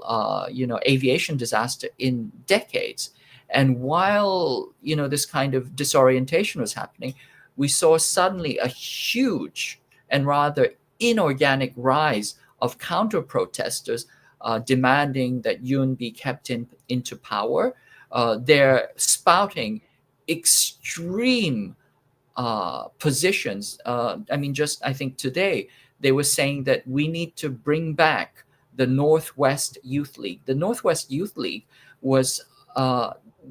aviation disaster in decades. And while, this kind of disorientation was happening, we saw suddenly a huge and rather inorganic rise of counter-protesters demanding that Yoon be kept into power. They're spouting extreme positions. I think today they were saying that we need to bring back the Northwest Youth League. The Northwest Youth League was,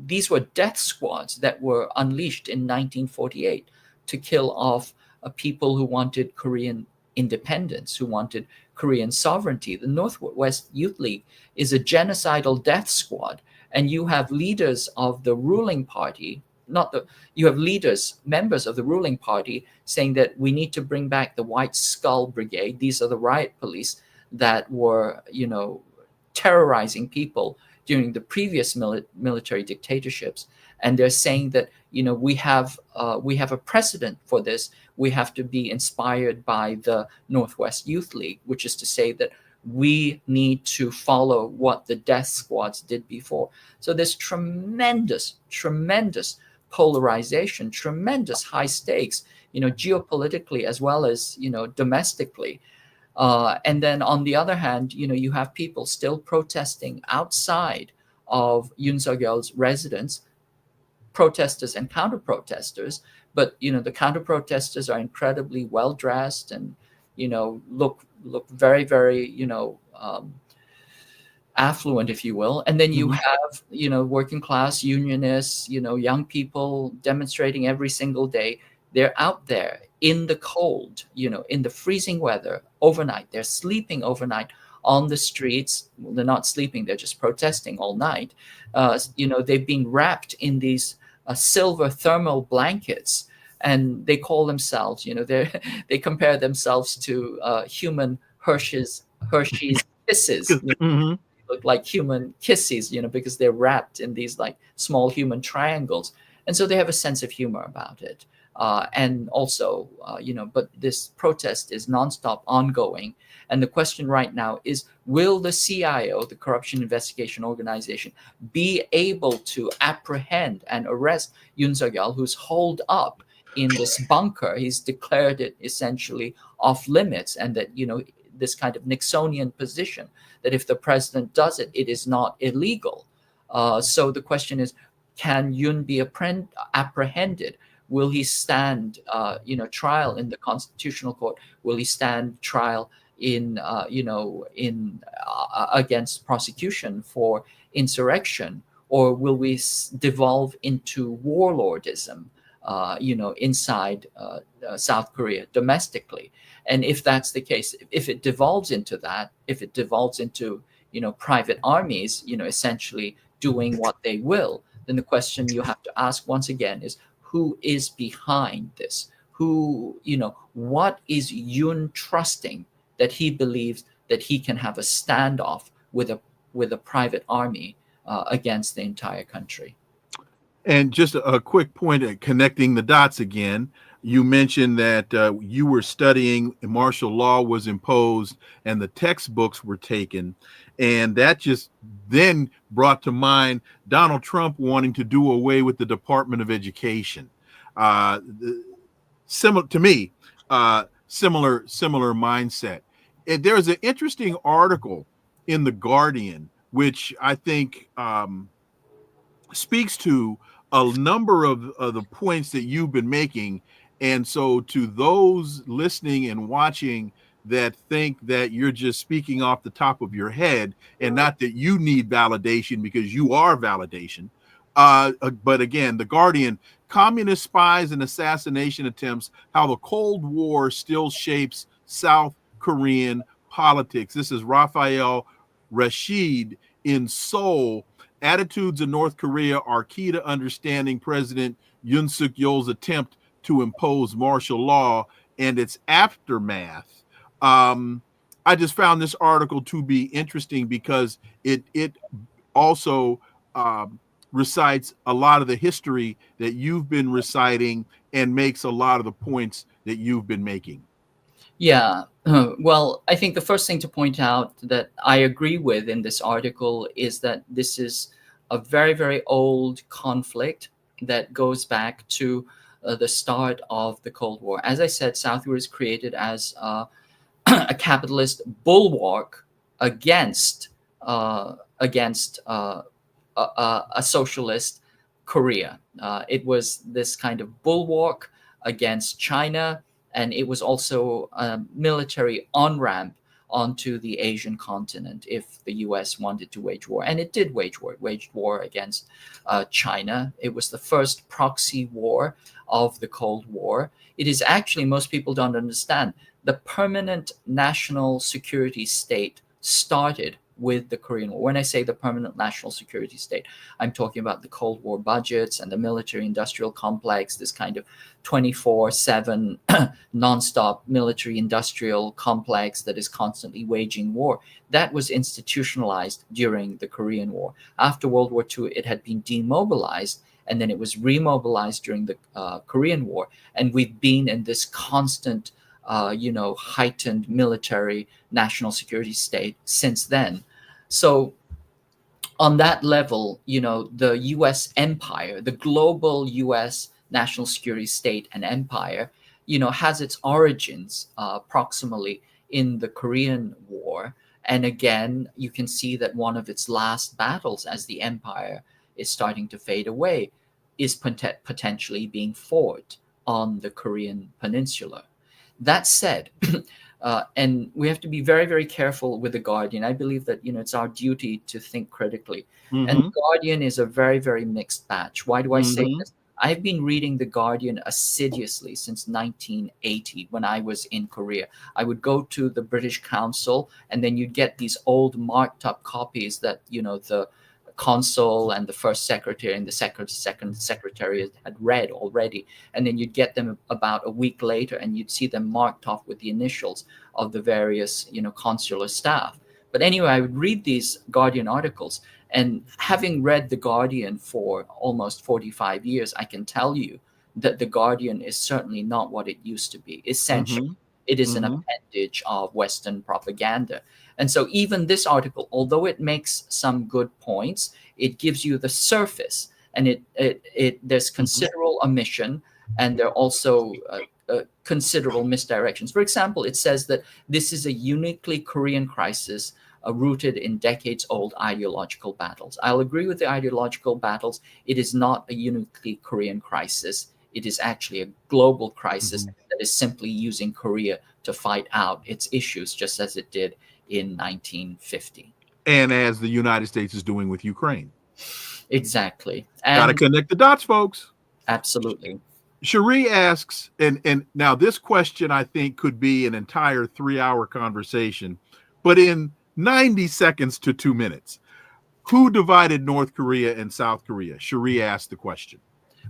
these were death squads that were unleashed in 1948 to kill off people who wanted Korean independence, who wanted Korean sovereignty. The Northwest Youth League is a genocidal death squad, and you have leaders of the ruling party, members of the ruling party saying that we need to bring back the White Skull Brigade. These are the riot police that were, terrorizing people during the previous military dictatorships. And they're saying that, we have a precedent for this. We have to be inspired by the Northwest Youth League, which is to say that we need to follow what the death squads did before. So there's tremendous polarization, tremendous high stakes, geopolitically as well as, domestically. And then on the other hand, you have people still protesting outside of Yoon Suk-yeol's residence, protesters and counter-protesters. But, the counter-protesters are incredibly well-dressed and, look very, very, affluent, if you will. And then you have, working class unionists, young people demonstrating every single day. They're out there in the cold, in the freezing weather overnight. They're sleeping overnight on the streets. Well, they're not sleeping, they're just protesting all night. They've been wrapped in these silver thermal blankets, and they call themselves, they compare themselves to human Hershey's kisses. Look like human kisses, because they're wrapped in these like small human triangles. And so they have a sense of humor about it. And also, but this protest is nonstop ongoing. And the question right now is, will the CIO, the Corruption Investigation Organization, be able to apprehend and arrest Yoon Suk-yeol, who's holed up in this bunker? He's declared it essentially off limits, and that, this kind of Nixonian position, that if the president does it, it is not illegal. So the question is, can Yoon be apprehended? Will he stand, trial in the Constitutional Court? Will he stand trial in against prosecution for insurrection, or will we devolve into warlordism, inside South Korea domestically? And if that's the case, if it devolves into that, if it devolves into private armies, essentially doing what they will, then the question you have to ask once again is, who is behind this? What is Yoon trusting that he believes that he can have a standoff with a private army against the entire country? And just a quick point at connecting the dots again. You mentioned that you were studying, martial law was imposed and the textbooks were taken. And that just then brought to mind Donald Trump wanting to do away with the Department of Education. Similar to me, similar mindset. And there's an interesting article in The Guardian, which I think speaks to a number of the points that you've been making. And so to those listening and watching that think that you're just speaking off the top of your head and not that you need validation because you are validation. But again, The Guardian, communist spies and assassination attempts, how the Cold War still shapes South Korean politics. This is Raphael Rashid in Seoul. Attitudes in North Korea are key to understanding President Yoon Suk Yeol's attempt to impose martial law and its aftermath. I just found this article to be interesting because it also recites a lot of the history that you've been reciting and makes a lot of the points that you've been making. Yeah. Well, I think the first thing to point out that I agree with in this article is that this is a very, very old conflict that goes back to the start of the Cold War. As I said, South Korea was created as a capitalist bulwark against a socialist Korea. It was this kind of bulwark against China, and it was also a military on-ramp onto the Asian continent if the US wanted to wage war. And it did wage war. It waged war against China. It was the first proxy war of the Cold War. It is actually, most people don't understand, the permanent national security state started with the Korean War. When I say the permanent national security state, I'm talking about the Cold War budgets and the military-industrial complex, this kind of 24/7 nonstop military-industrial complex that is constantly waging war. That was institutionalized during the Korean War. After World War II, it had been demobilized, and then it was remobilized during the Korean War. And we've been in this constant heightened military national security state since then. So on that level, the US empire, the global US national security state and empire, has its origins proximally in the Korean War. And again, you can see that one of its last battles as the empire is starting to fade away is potentially being fought on the Korean peninsula. That said, and we have to be very, very careful with The Guardian. I believe that, it's our duty to think critically. Mm-hmm. And The Guardian is a very, very mixed batch. Why do I say Mm-hmm. this? I've been reading The Guardian assiduously since 1980 when I was in Korea. I would go to the British Council, and then you'd get these old marked up copies that, the consul and the first secretary and the second secretary had read already, and then you'd get them about a week later and you'd see them marked off with the initials of the various consular staff. But anyway, I would read these Guardian articles, and having read The Guardian for almost 45 years, I can tell you that The Guardian is certainly not what it used to be. Essentially, Mm-hmm. it is an Mm-hmm. appendage of Western propaganda. And so even this article, although it makes some good points, it gives you the surface, and there's considerable omission, and there are also considerable misdirections. For example, it says that this is a uniquely Korean crisis rooted in decades-old ideological battles. I'll agree with the ideological battles. It is not a uniquely Korean crisis. It is actually a global crisis that is simply using Korea to fight out its issues, just as it did in 1950. And as the United States is doing with Ukraine. Exactly. Got to And connect the dots, folks. absolutely. Cherie asks, and now this question I think could be an entire 3-hour conversation, but in 90 seconds to 2 minutes, who divided North Korea and South Korea? Cherie asked the question.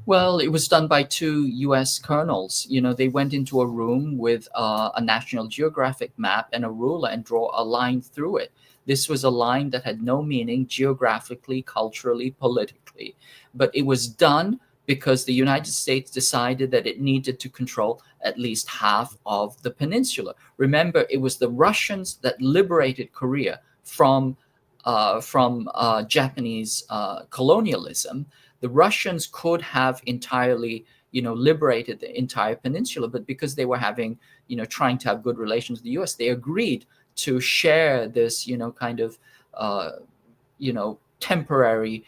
Well, it was done by two US colonels. They went into a room with a National Geographic map and a ruler and draw a line through it. This was a line that had no meaning geographically, culturally, politically. But it was done because the United States decided that it needed to control at least half of the peninsula. Remember, it was the Russians that liberated Korea from Japanese colonialism. The Russians could have entirely, liberated the entire peninsula, but because they were trying to have good relations with the US, they agreed to share this, temporary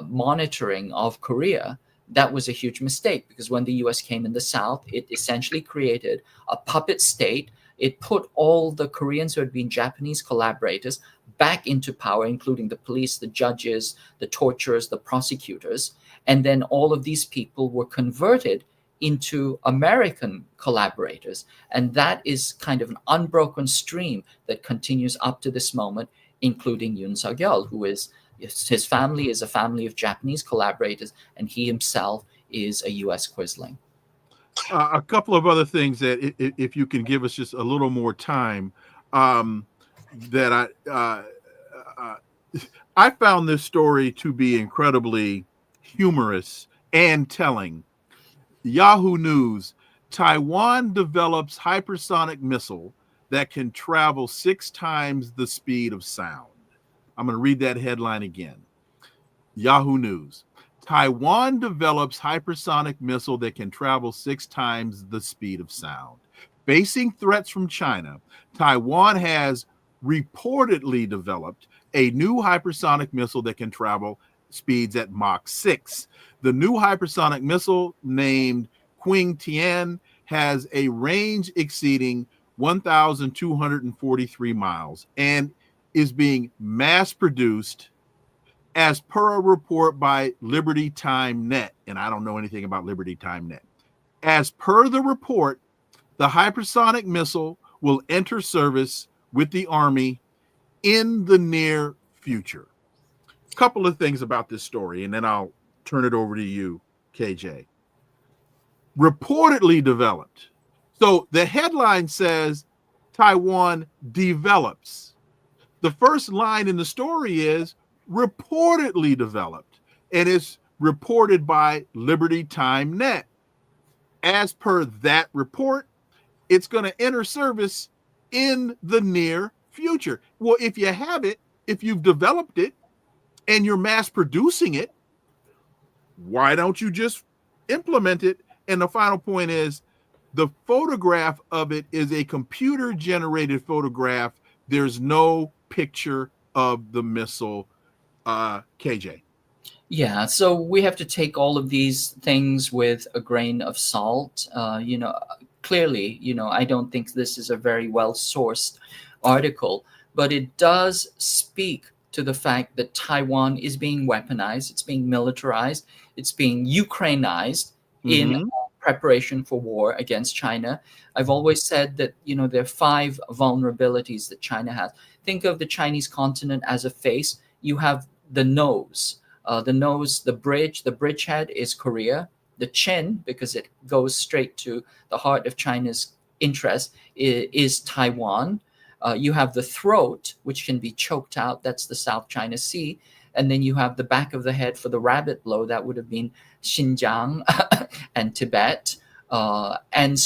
monitoring of Korea. that was a huge mistake, because when the US came in the South, it essentially created a puppet state. It put all the Koreans who had been Japanese collaborators back into power, including the police, the judges, the torturers, the prosecutors. And then all of these people were converted into American collaborators. And that is kind of an unbroken stream that continues up to this moment, including Yoon Yeol, who is, his family is a family of Japanese collaborators, and he himself is a U.S. quisling. A couple of other things that, if you can give us just a little more time, that I found this story to be incredibly humorous and telling. Yahoo News: Taiwan develops hypersonic missile that can travel 6 times the speed of sound. I'm going to read that headline again. Yahoo News: Taiwan develops hypersonic missile that can travel 6 times the speed of sound. Facing threats from China, Taiwan has reportedly developed a new hypersonic missile that can travel speeds at Mach 6. The new hypersonic missile, named Qing Tian, has a range exceeding 1,243 miles and is being mass produced, as per a report by Liberty Time Net. And I don't know anything about Liberty Time Net. As per the report, the hypersonic missile will enter service with the Army in the near future. A couple of things about this story, and then I'll turn it over to you, KJ. Reportedly developed. So the headline says Taiwan develops. The first line in the story is reportedly developed, and it's reported by Liberty Time Net. As per that report, it's going to enter service in the near future. Well, if you have it, if you've developed it and you're mass producing it, why don't you just implement it? And the final point is, the photograph of it is a computer generated photograph. There's no picture of the missile. KJ. Yeah, so we have to take all of these things with a grain of salt. Clearly, I don't think this is a very well sourced article, but it does speak to the fact that Taiwan is being weaponized, it's being militarized, it's being Ukrainized in preparation for war against China. I've always said that, there are 5 vulnerabilities that China has. Think of the Chinese continent as a face. You have the nose. The bridgehead is Korea. The chin, because it goes straight to the heart of China's interest, is Taiwan. You have the throat, which can be choked out. That's the South China Sea. And then you have the back of the head for the rabbit blow. That would have been Xinjiang and Tibet. And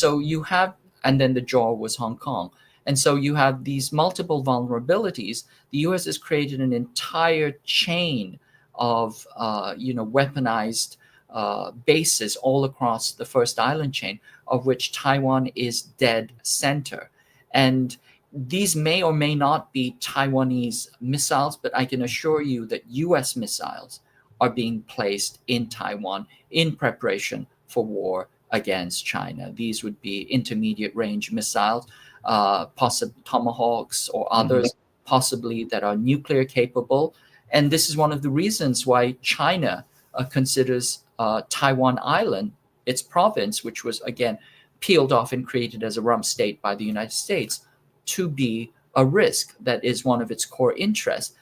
then the jaw was Hong Kong. And so you have these multiple vulnerabilities. The U.S. has created an entire chain of, weaponized bases all across the first island chain, of which Taiwan is dead center. And these may or may not be Taiwanese missiles, but I can assure you that U.S. missiles are being placed in Taiwan in preparation for war against China. These would be intermediate range missiles, possible Tomahawks or others, possibly that are nuclear capable. And this is one of the reasons why China considers Taiwan Island, its province, which was, again, peeled off and created as a rump state by the United States, to be a risk that is one of its core interests,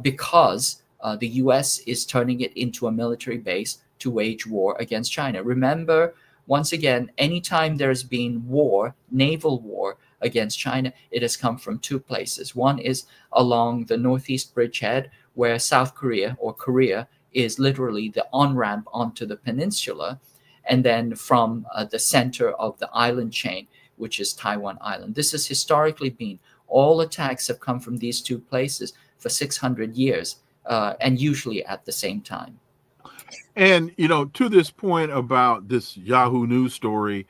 because the U.S. is turning it into a military base to wage war against China. Remember, once again, anytime there's been war, naval war against China, it has come from 2 places. One is along the northeast bridgehead, where South Korea, or Korea, is literally the on-ramp onto the peninsula, and then from the center of the island chain, which is Taiwan Island. This has historically been, all attacks have come from these 2 places for 600 years, and usually at the same time. And, to this point about this Yahoo News story,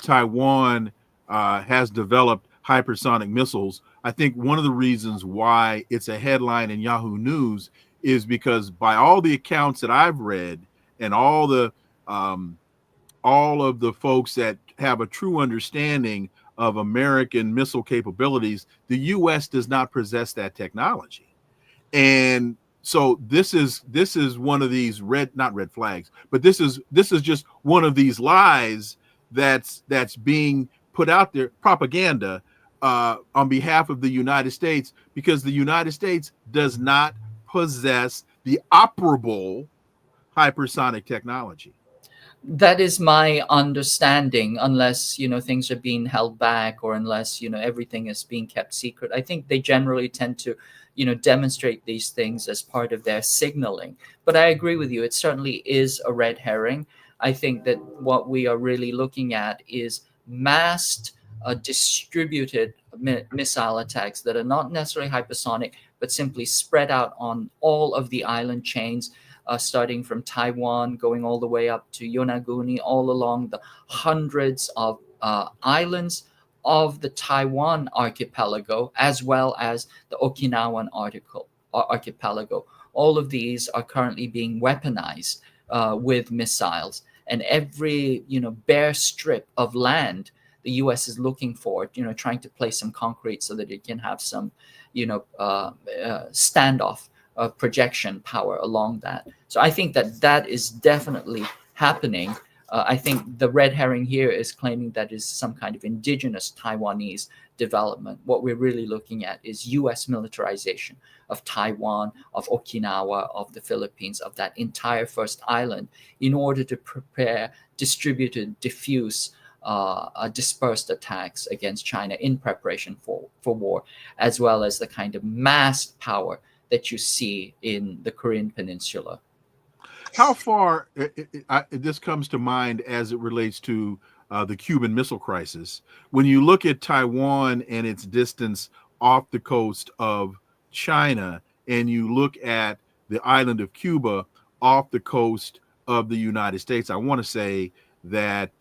Taiwan has developed hypersonic missiles. I think one of the reasons why it's a headline in Yahoo News is because, by all the accounts that I've read and all the all of the folks that have a true understanding of American missile capabilities, the U.S. does not possess that technology. And so this is one of these not red flags, but this is just one of these lies that's being put out there, propaganda on behalf of the United States, because the United States does not possess the operable hypersonic technology. That is my understanding, unless things are being held back, or unless everything is being kept secret. I think they generally tend to demonstrate these things as part of their signaling. But I agree with you, it certainly is a red herring. I think that what we are really looking at is massed distributed missile attacks that are not necessarily hypersonic, but simply spread out on all of the island chains, starting from Taiwan, going all the way up to Yonaguni, all along the hundreds of islands of the Taiwan archipelago, as well as the Okinawan archipelago. All of these are currently being weaponized with missiles, and every bare strip of land the U.S. is looking for, trying to place some concrete so that it can have some, standoff projection power along that. So I think that is definitely happening. I think the red herring here is claiming that is some kind of indigenous Taiwanese development. What we're really looking at is U.S. militarization of Taiwan, of Okinawa, of the Philippines, of that entire first island, in order to prepare distributed, diffuse, dispersed attacks against China in preparation for war, as well as the kind of massed power that you see in the Korean Peninsula. How far this comes to mind as it relates to the Cuban Missile Crisis. When you look at Taiwan and its distance off the coast of China, and you look at the island of Cuba off the coast of the United States, I want to say that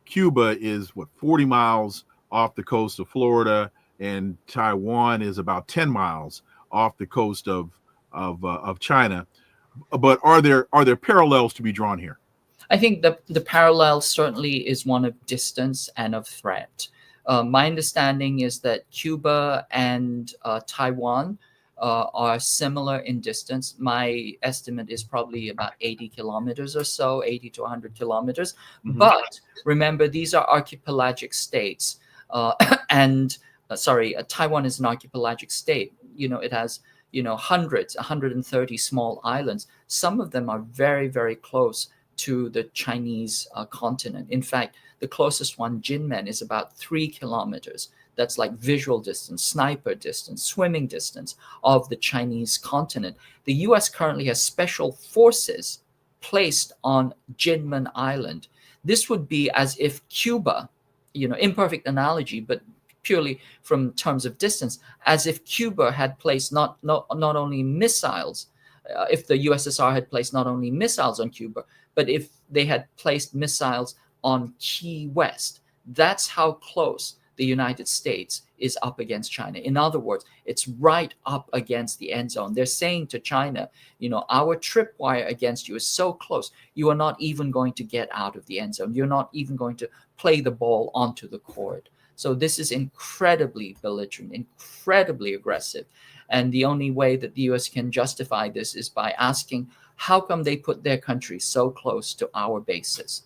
Cuba is 40 miles off the coast of Florida, and Taiwan is about 10 miles off the coast of China. But are there parallels to be drawn here? I think the parallel certainly is one of distance and of threat. My understanding is that Cuba and Taiwan are similar in distance. My estimate is probably about 80 kilometers or so, 80 to 100 kilometers. Mm-hmm. But remember, these are archipelagic states. Taiwan is an archipelagic state. It has hundreds, 130 small islands. Some of them are very, very close to the Chinese continent. In fact, the closest one, Jinmen, is about 3 kilometers. That's like visual distance, sniper distance, swimming distance of the Chinese continent. The US currently has special forces placed on Jinmen Island. This would be as if Cuba, imperfect analogy, but purely from terms of distance, as if Cuba had placed not only missiles, if the USSR had placed not only missiles on Cuba, but if they had placed missiles on Key West. That's how close the United States is up against China. In other words, it's right up against the end zone. They're saying to China, our tripwire against you is so close, you are not even going to get out of the end zone. You're not even going to play the ball onto the court. So this is incredibly belligerent, incredibly aggressive. And the only way that the US can justify this is by asking, how come they put their country so close to our bases?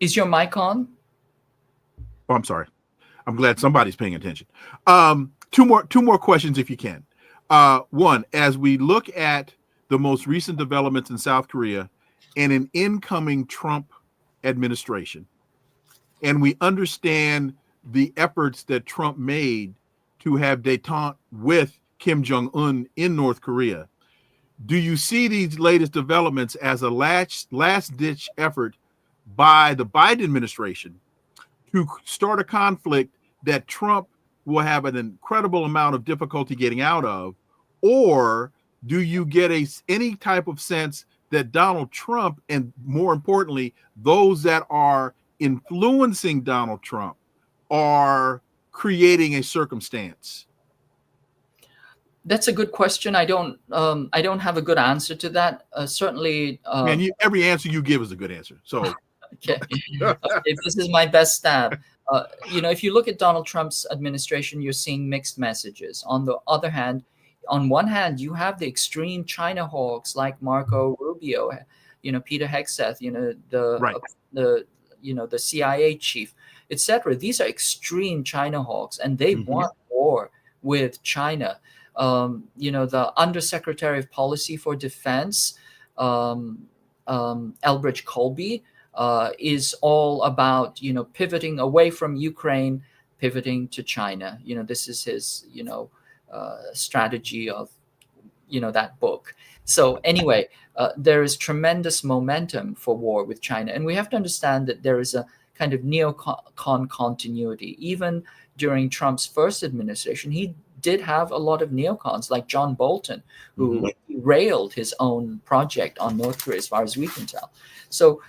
Is your mic on? Oh, I'm sorry. I'm glad somebody's paying attention. Two more questions, if you can. One, as we look at the most recent developments in South Korea and an incoming Trump administration, and we understand the efforts that Trump made to have détente with Kim Jong-un in North Korea, do you see these latest developments as a last-ditch effort by the Biden administration to start a conflict that Trump will have an incredible amount of difficulty getting out of? Or do you get any type of sense that Donald Trump, and more importantly, those that are influencing Donald Trump, are creating a circumstance? That's a good question. I don't have a good answer to that. Certainly, Man, every answer you give is a good answer. So, okay. Okay, this is my best stab. If you look at Donald Trump's administration, you're seeing mixed messages. On the other hand, on one hand, you have the extreme China hawks like Marco Rubio, Peter Hegseth, right. the CIA chief, etc. These are extreme China hawks, and they Mhm. want war with China. The Undersecretary of Policy for Defense, Elbridge Colby, is all about pivoting away from Ukraine, pivoting to China. This is his strategy of that book. So anyway, there is tremendous momentum for war with China, and we have to understand that there is a kind of neocon continuity. Even during Trump's first administration, he did have a lot of neocons like John Bolton, who railed his own project on North Korea, as far as we can tell. So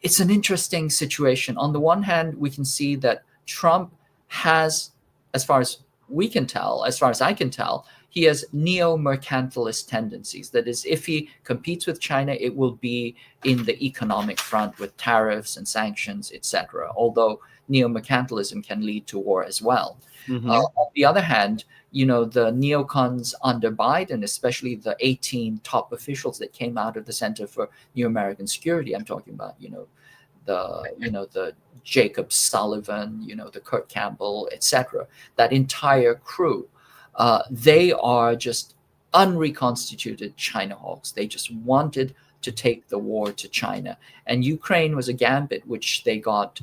it's an interesting situation. On the one hand, we can see that Trump has, as far as we can tell, as far as I can tell, he has neo-mercantilist tendencies. That is, if he competes with China, it will be in the economic front with tariffs and sanctions, etc. Although neo-mercantilism can lead to war as well. On the other hand, the neocons under Biden, especially the 18 top officials that came out of the Center for New American Security, I'm talking about, the Jacob Sullivan, the Kurt Campbell, etc. That entire crew, they are just unreconstituted China hawks. They just wanted to take the war to China, and Ukraine was a gambit which they got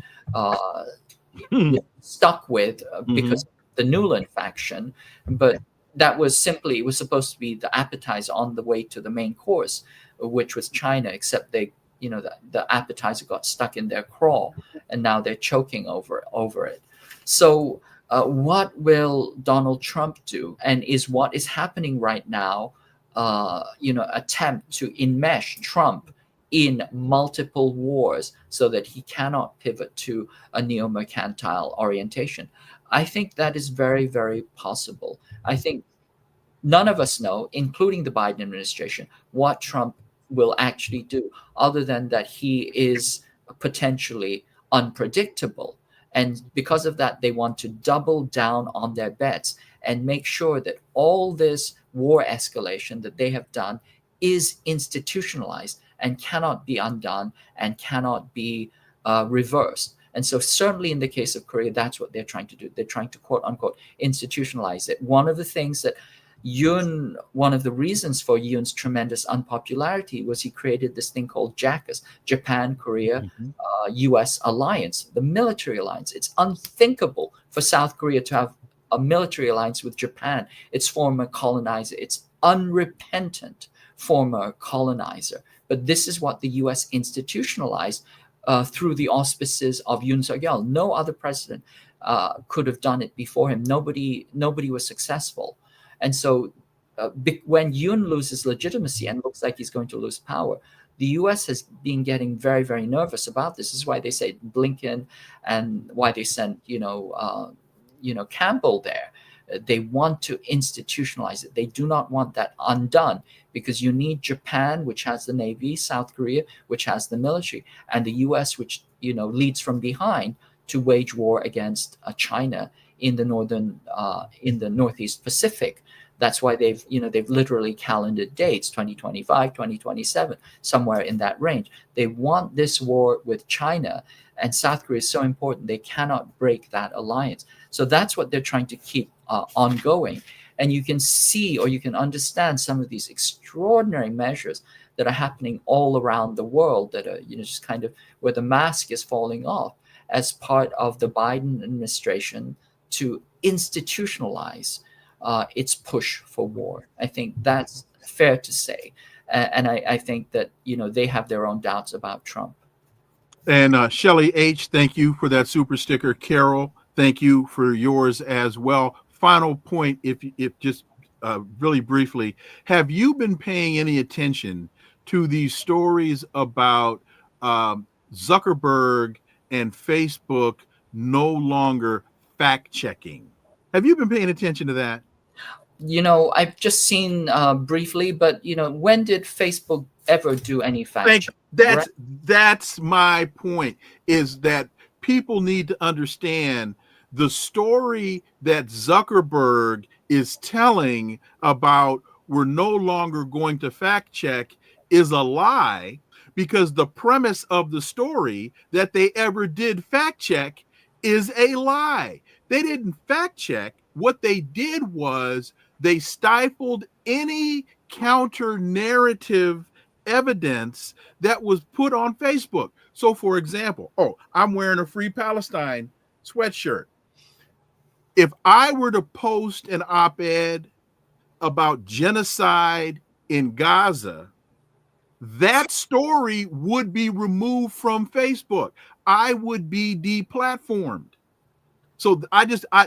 stuck with because of the Nuland faction. But that was simply, it was supposed to be the appetizer on the way to the main course, which was China, except they the appetizer got stuck in their craw, and now they're choking over it. So what will Donald Trump do, and is what is happening right now attempt to enmesh Trump in multiple wars so that he cannot pivot to a neo-mercantile orientation? I think that is very, very possible. I think none of us know, including the Biden administration, what Trump will actually do, other than that he is potentially unpredictable. And because of that, they want to double down on their bets and make sure that all this war escalation that they have done is institutionalized and cannot be undone and cannot be reversed. And so certainly in the case of Korea, that's what they're trying to do. They're trying to quote unquote institutionalize it. One of the things that one of the reasons for Yoon's tremendous unpopularity was he created this thing called JACUS, Japan, Korea, US alliance, the military alliance. It's unthinkable for South Korea to have a military alliance with Japan, its former colonizer, its unrepentant former colonizer. But this is what the US institutionalized through the auspices of Yoon Suk-yeol. No other president could have done it before him. Nobody was successful. And so when Yoon loses legitimacy and looks like he's going to lose power, the U.S. has been getting very, very nervous about this. This is why they say Blinken, and why they sent Campbell there. They want to institutionalize it. They do not want that undone, because you need Japan, which has the Navy, South Korea, which has the military, and the U.S., which leads from behind to wage war against China in the Northeast Pacific. That's why they've literally calendared dates, 2025, 2027, somewhere in that range. They want this war with China, and South Korea is so important, they cannot break that alliance. So that's what they're trying to keep ongoing. And you can see, or you can understand, some of these extraordinary measures that are happening all around the world that are, just kind of where the mask is falling off as part of the Biden administration to institutionalize its push for war. I think that's fair to say. And I think that, they have their own doubts about Trump. And Shelley H., thank you for that super sticker. Carol, thank you for yours as well. Final point, if just really briefly, have you been paying any attention to these stories about Zuckerberg and Facebook no longer fact checking. Have you been paying attention to that? I've just seen briefly, but when did Facebook ever do any fact Think check? that's my point, is that people need to understand the story that Zuckerberg is telling about we're no longer going to fact check is a lie, because the premise of the story that they ever did fact check is a lie. They didn't fact check. What they did was they stifled any counter narrative evidence that was put on Facebook. So, for example, I'm wearing a Free Palestine sweatshirt. If I were to post an op-ed about genocide in Gaza, that story would be removed from Facebook. I would be deplatformed. So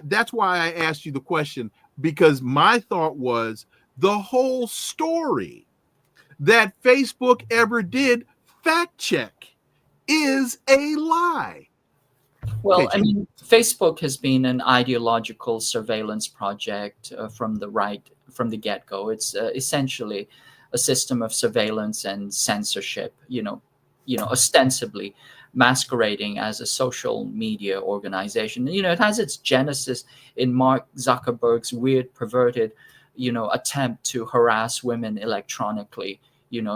that's why I asked you the question, because my thought was the whole story that Facebook ever did fact check is a lie. Well, I mean, Facebook has been an ideological surveillance project from the get-go. It's essentially a system of surveillance and censorship, ostensibly masquerading as a social media organization. It has its genesis in Mark Zuckerberg's weird, perverted, attempt to harass women electronically,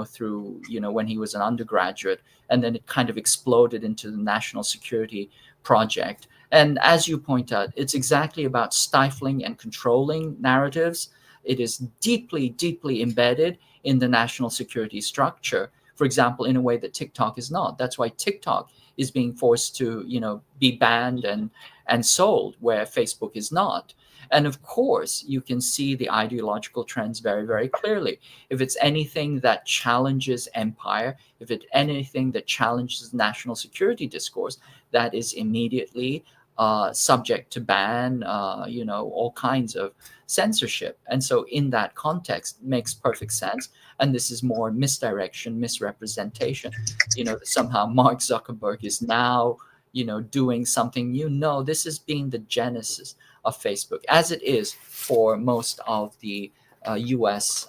through, when he was an undergraduate. And then it kind of exploded into the national security project. And as you point out, it's exactly about stifling and controlling narratives. It is deeply, deeply embedded in the national security structure. For example, in a way that TikTok is not. That's why TikTok is being forced to, be banned and sold, where Facebook is not. And of course, you can see the ideological trends very, very clearly. If it's anything that challenges empire, if it's anything that challenges national security discourse, that is immediately subject to ban, all kinds of censorship. And so in that context, it makes perfect sense. And this is more misdirection, misrepresentation. Somehow Mark Zuckerberg is now, doing something new. No, this has been the genesis of Facebook, as it is for most of the US,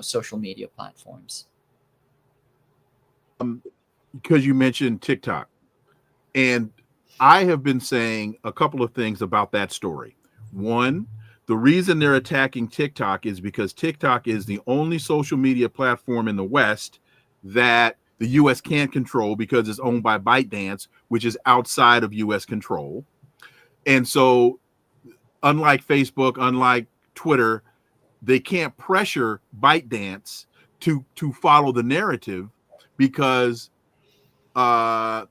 social media platforms. Because you mentioned TikTok, and I have been saying a couple of things about that story. One, the reason they're attacking TikTok is because TikTok is the only social media platform in the West that the U.S. can't control, because it's owned by ByteDance, which is outside of U.S. control. And so, unlike Facebook, unlike Twitter, they can't pressure ByteDance to follow the narrative, because ByteDance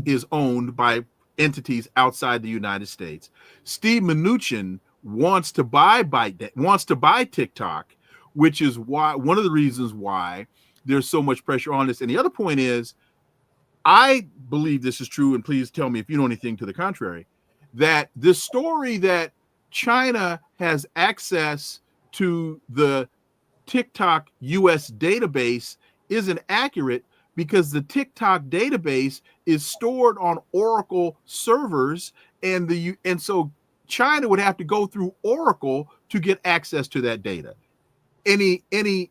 is owned by entities outside the United States. Steve Mnuchin wants to buy TikTok, which is why one of the reasons why there's so much pressure on this. And the other point is, I believe this is true, and please tell me if you know anything to the contrary, that this story that China has access to the TikTok US database isn't accurate, because the TikTok database is stored on Oracle servers, and so China would have to go through Oracle to get access to that data. Any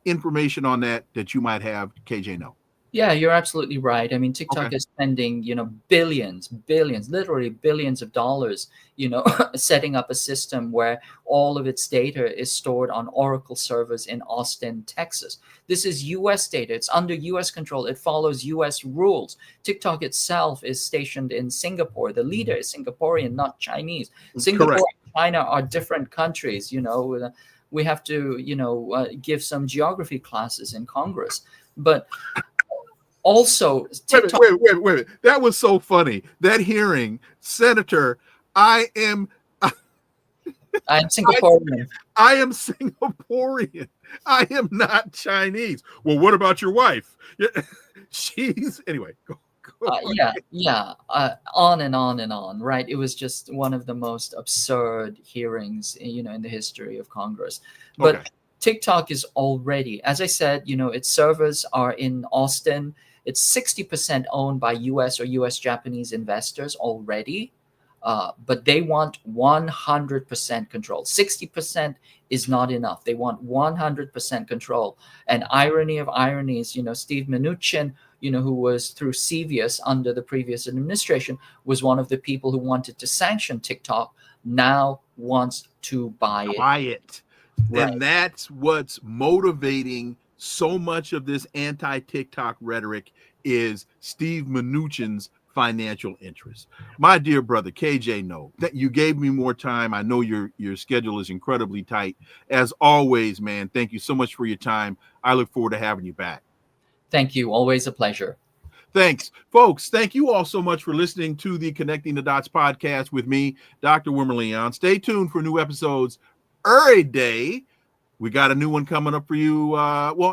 information on that you might have, KJ Noh? Yeah, you're absolutely right. I mean, TikTok is spending, billions, literally billions of dollars, setting up a system where all of its data is stored on Oracle servers in Austin, Texas. This is US data. It's under US control. It follows US rules. TikTok itself is stationed in Singapore. The leader is Singaporean, not Chinese. Singapore and China are different countries. We have to, give some geography classes in Congress. But also, TikTok. Wait. That was so funny. That hearing, Senator, I am Singaporean. I am Singaporean. I am not Chinese. Well, what about your wife? She's anyway. Go on and on and on. Right. It was just one of the most absurd hearings, in the history of Congress. But TikTok is already, as I said, its servers are in Austin. It's 60% owned by US or US Japanese investors already. But they want 100% control. 60% is not enough. They want 100% control. And irony of ironies, Steve Mnuchin, who was through CVS under the previous administration, was one of the people who wanted to sanction TikTok, now wants to buy it. Right. And that's what's motivating so much of this anti-TikTok rhetoric is Steve Mnuchin's financial interests. My dear brother, KJ Noh, that you gave me more time. I know your schedule is incredibly tight. As always, man, thank you so much for your time. I look forward to having you back. Thank you. Always a pleasure. Thanks, folks. Thank you all so much for listening to the Connecting the Dots podcast with me, Dr. Wilmer Leon. Stay tuned for new episodes every day. We got a new one coming up for you,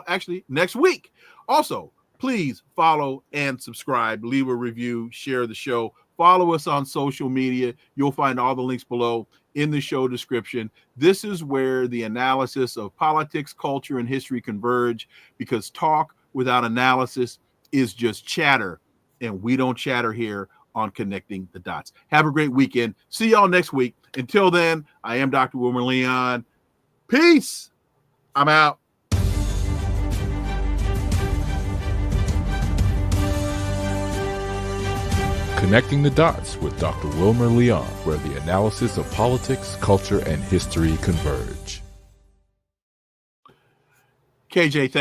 actually, next week. Also, please follow and subscribe, leave a review, share the show. Follow us on social media. You'll find all the links below in the show description. This is where the analysis of politics, culture, and history converge, because talk without analysis is just chatter, and we don't chatter here on Connecting the Dots. Have a great weekend. See y'all next week. Until then, I am Dr. Wilmer Leon. Peace. I'm out. Connecting the Dots with Dr. Wilmer Leon, where the analysis of politics, culture, and history converge. KJ, thank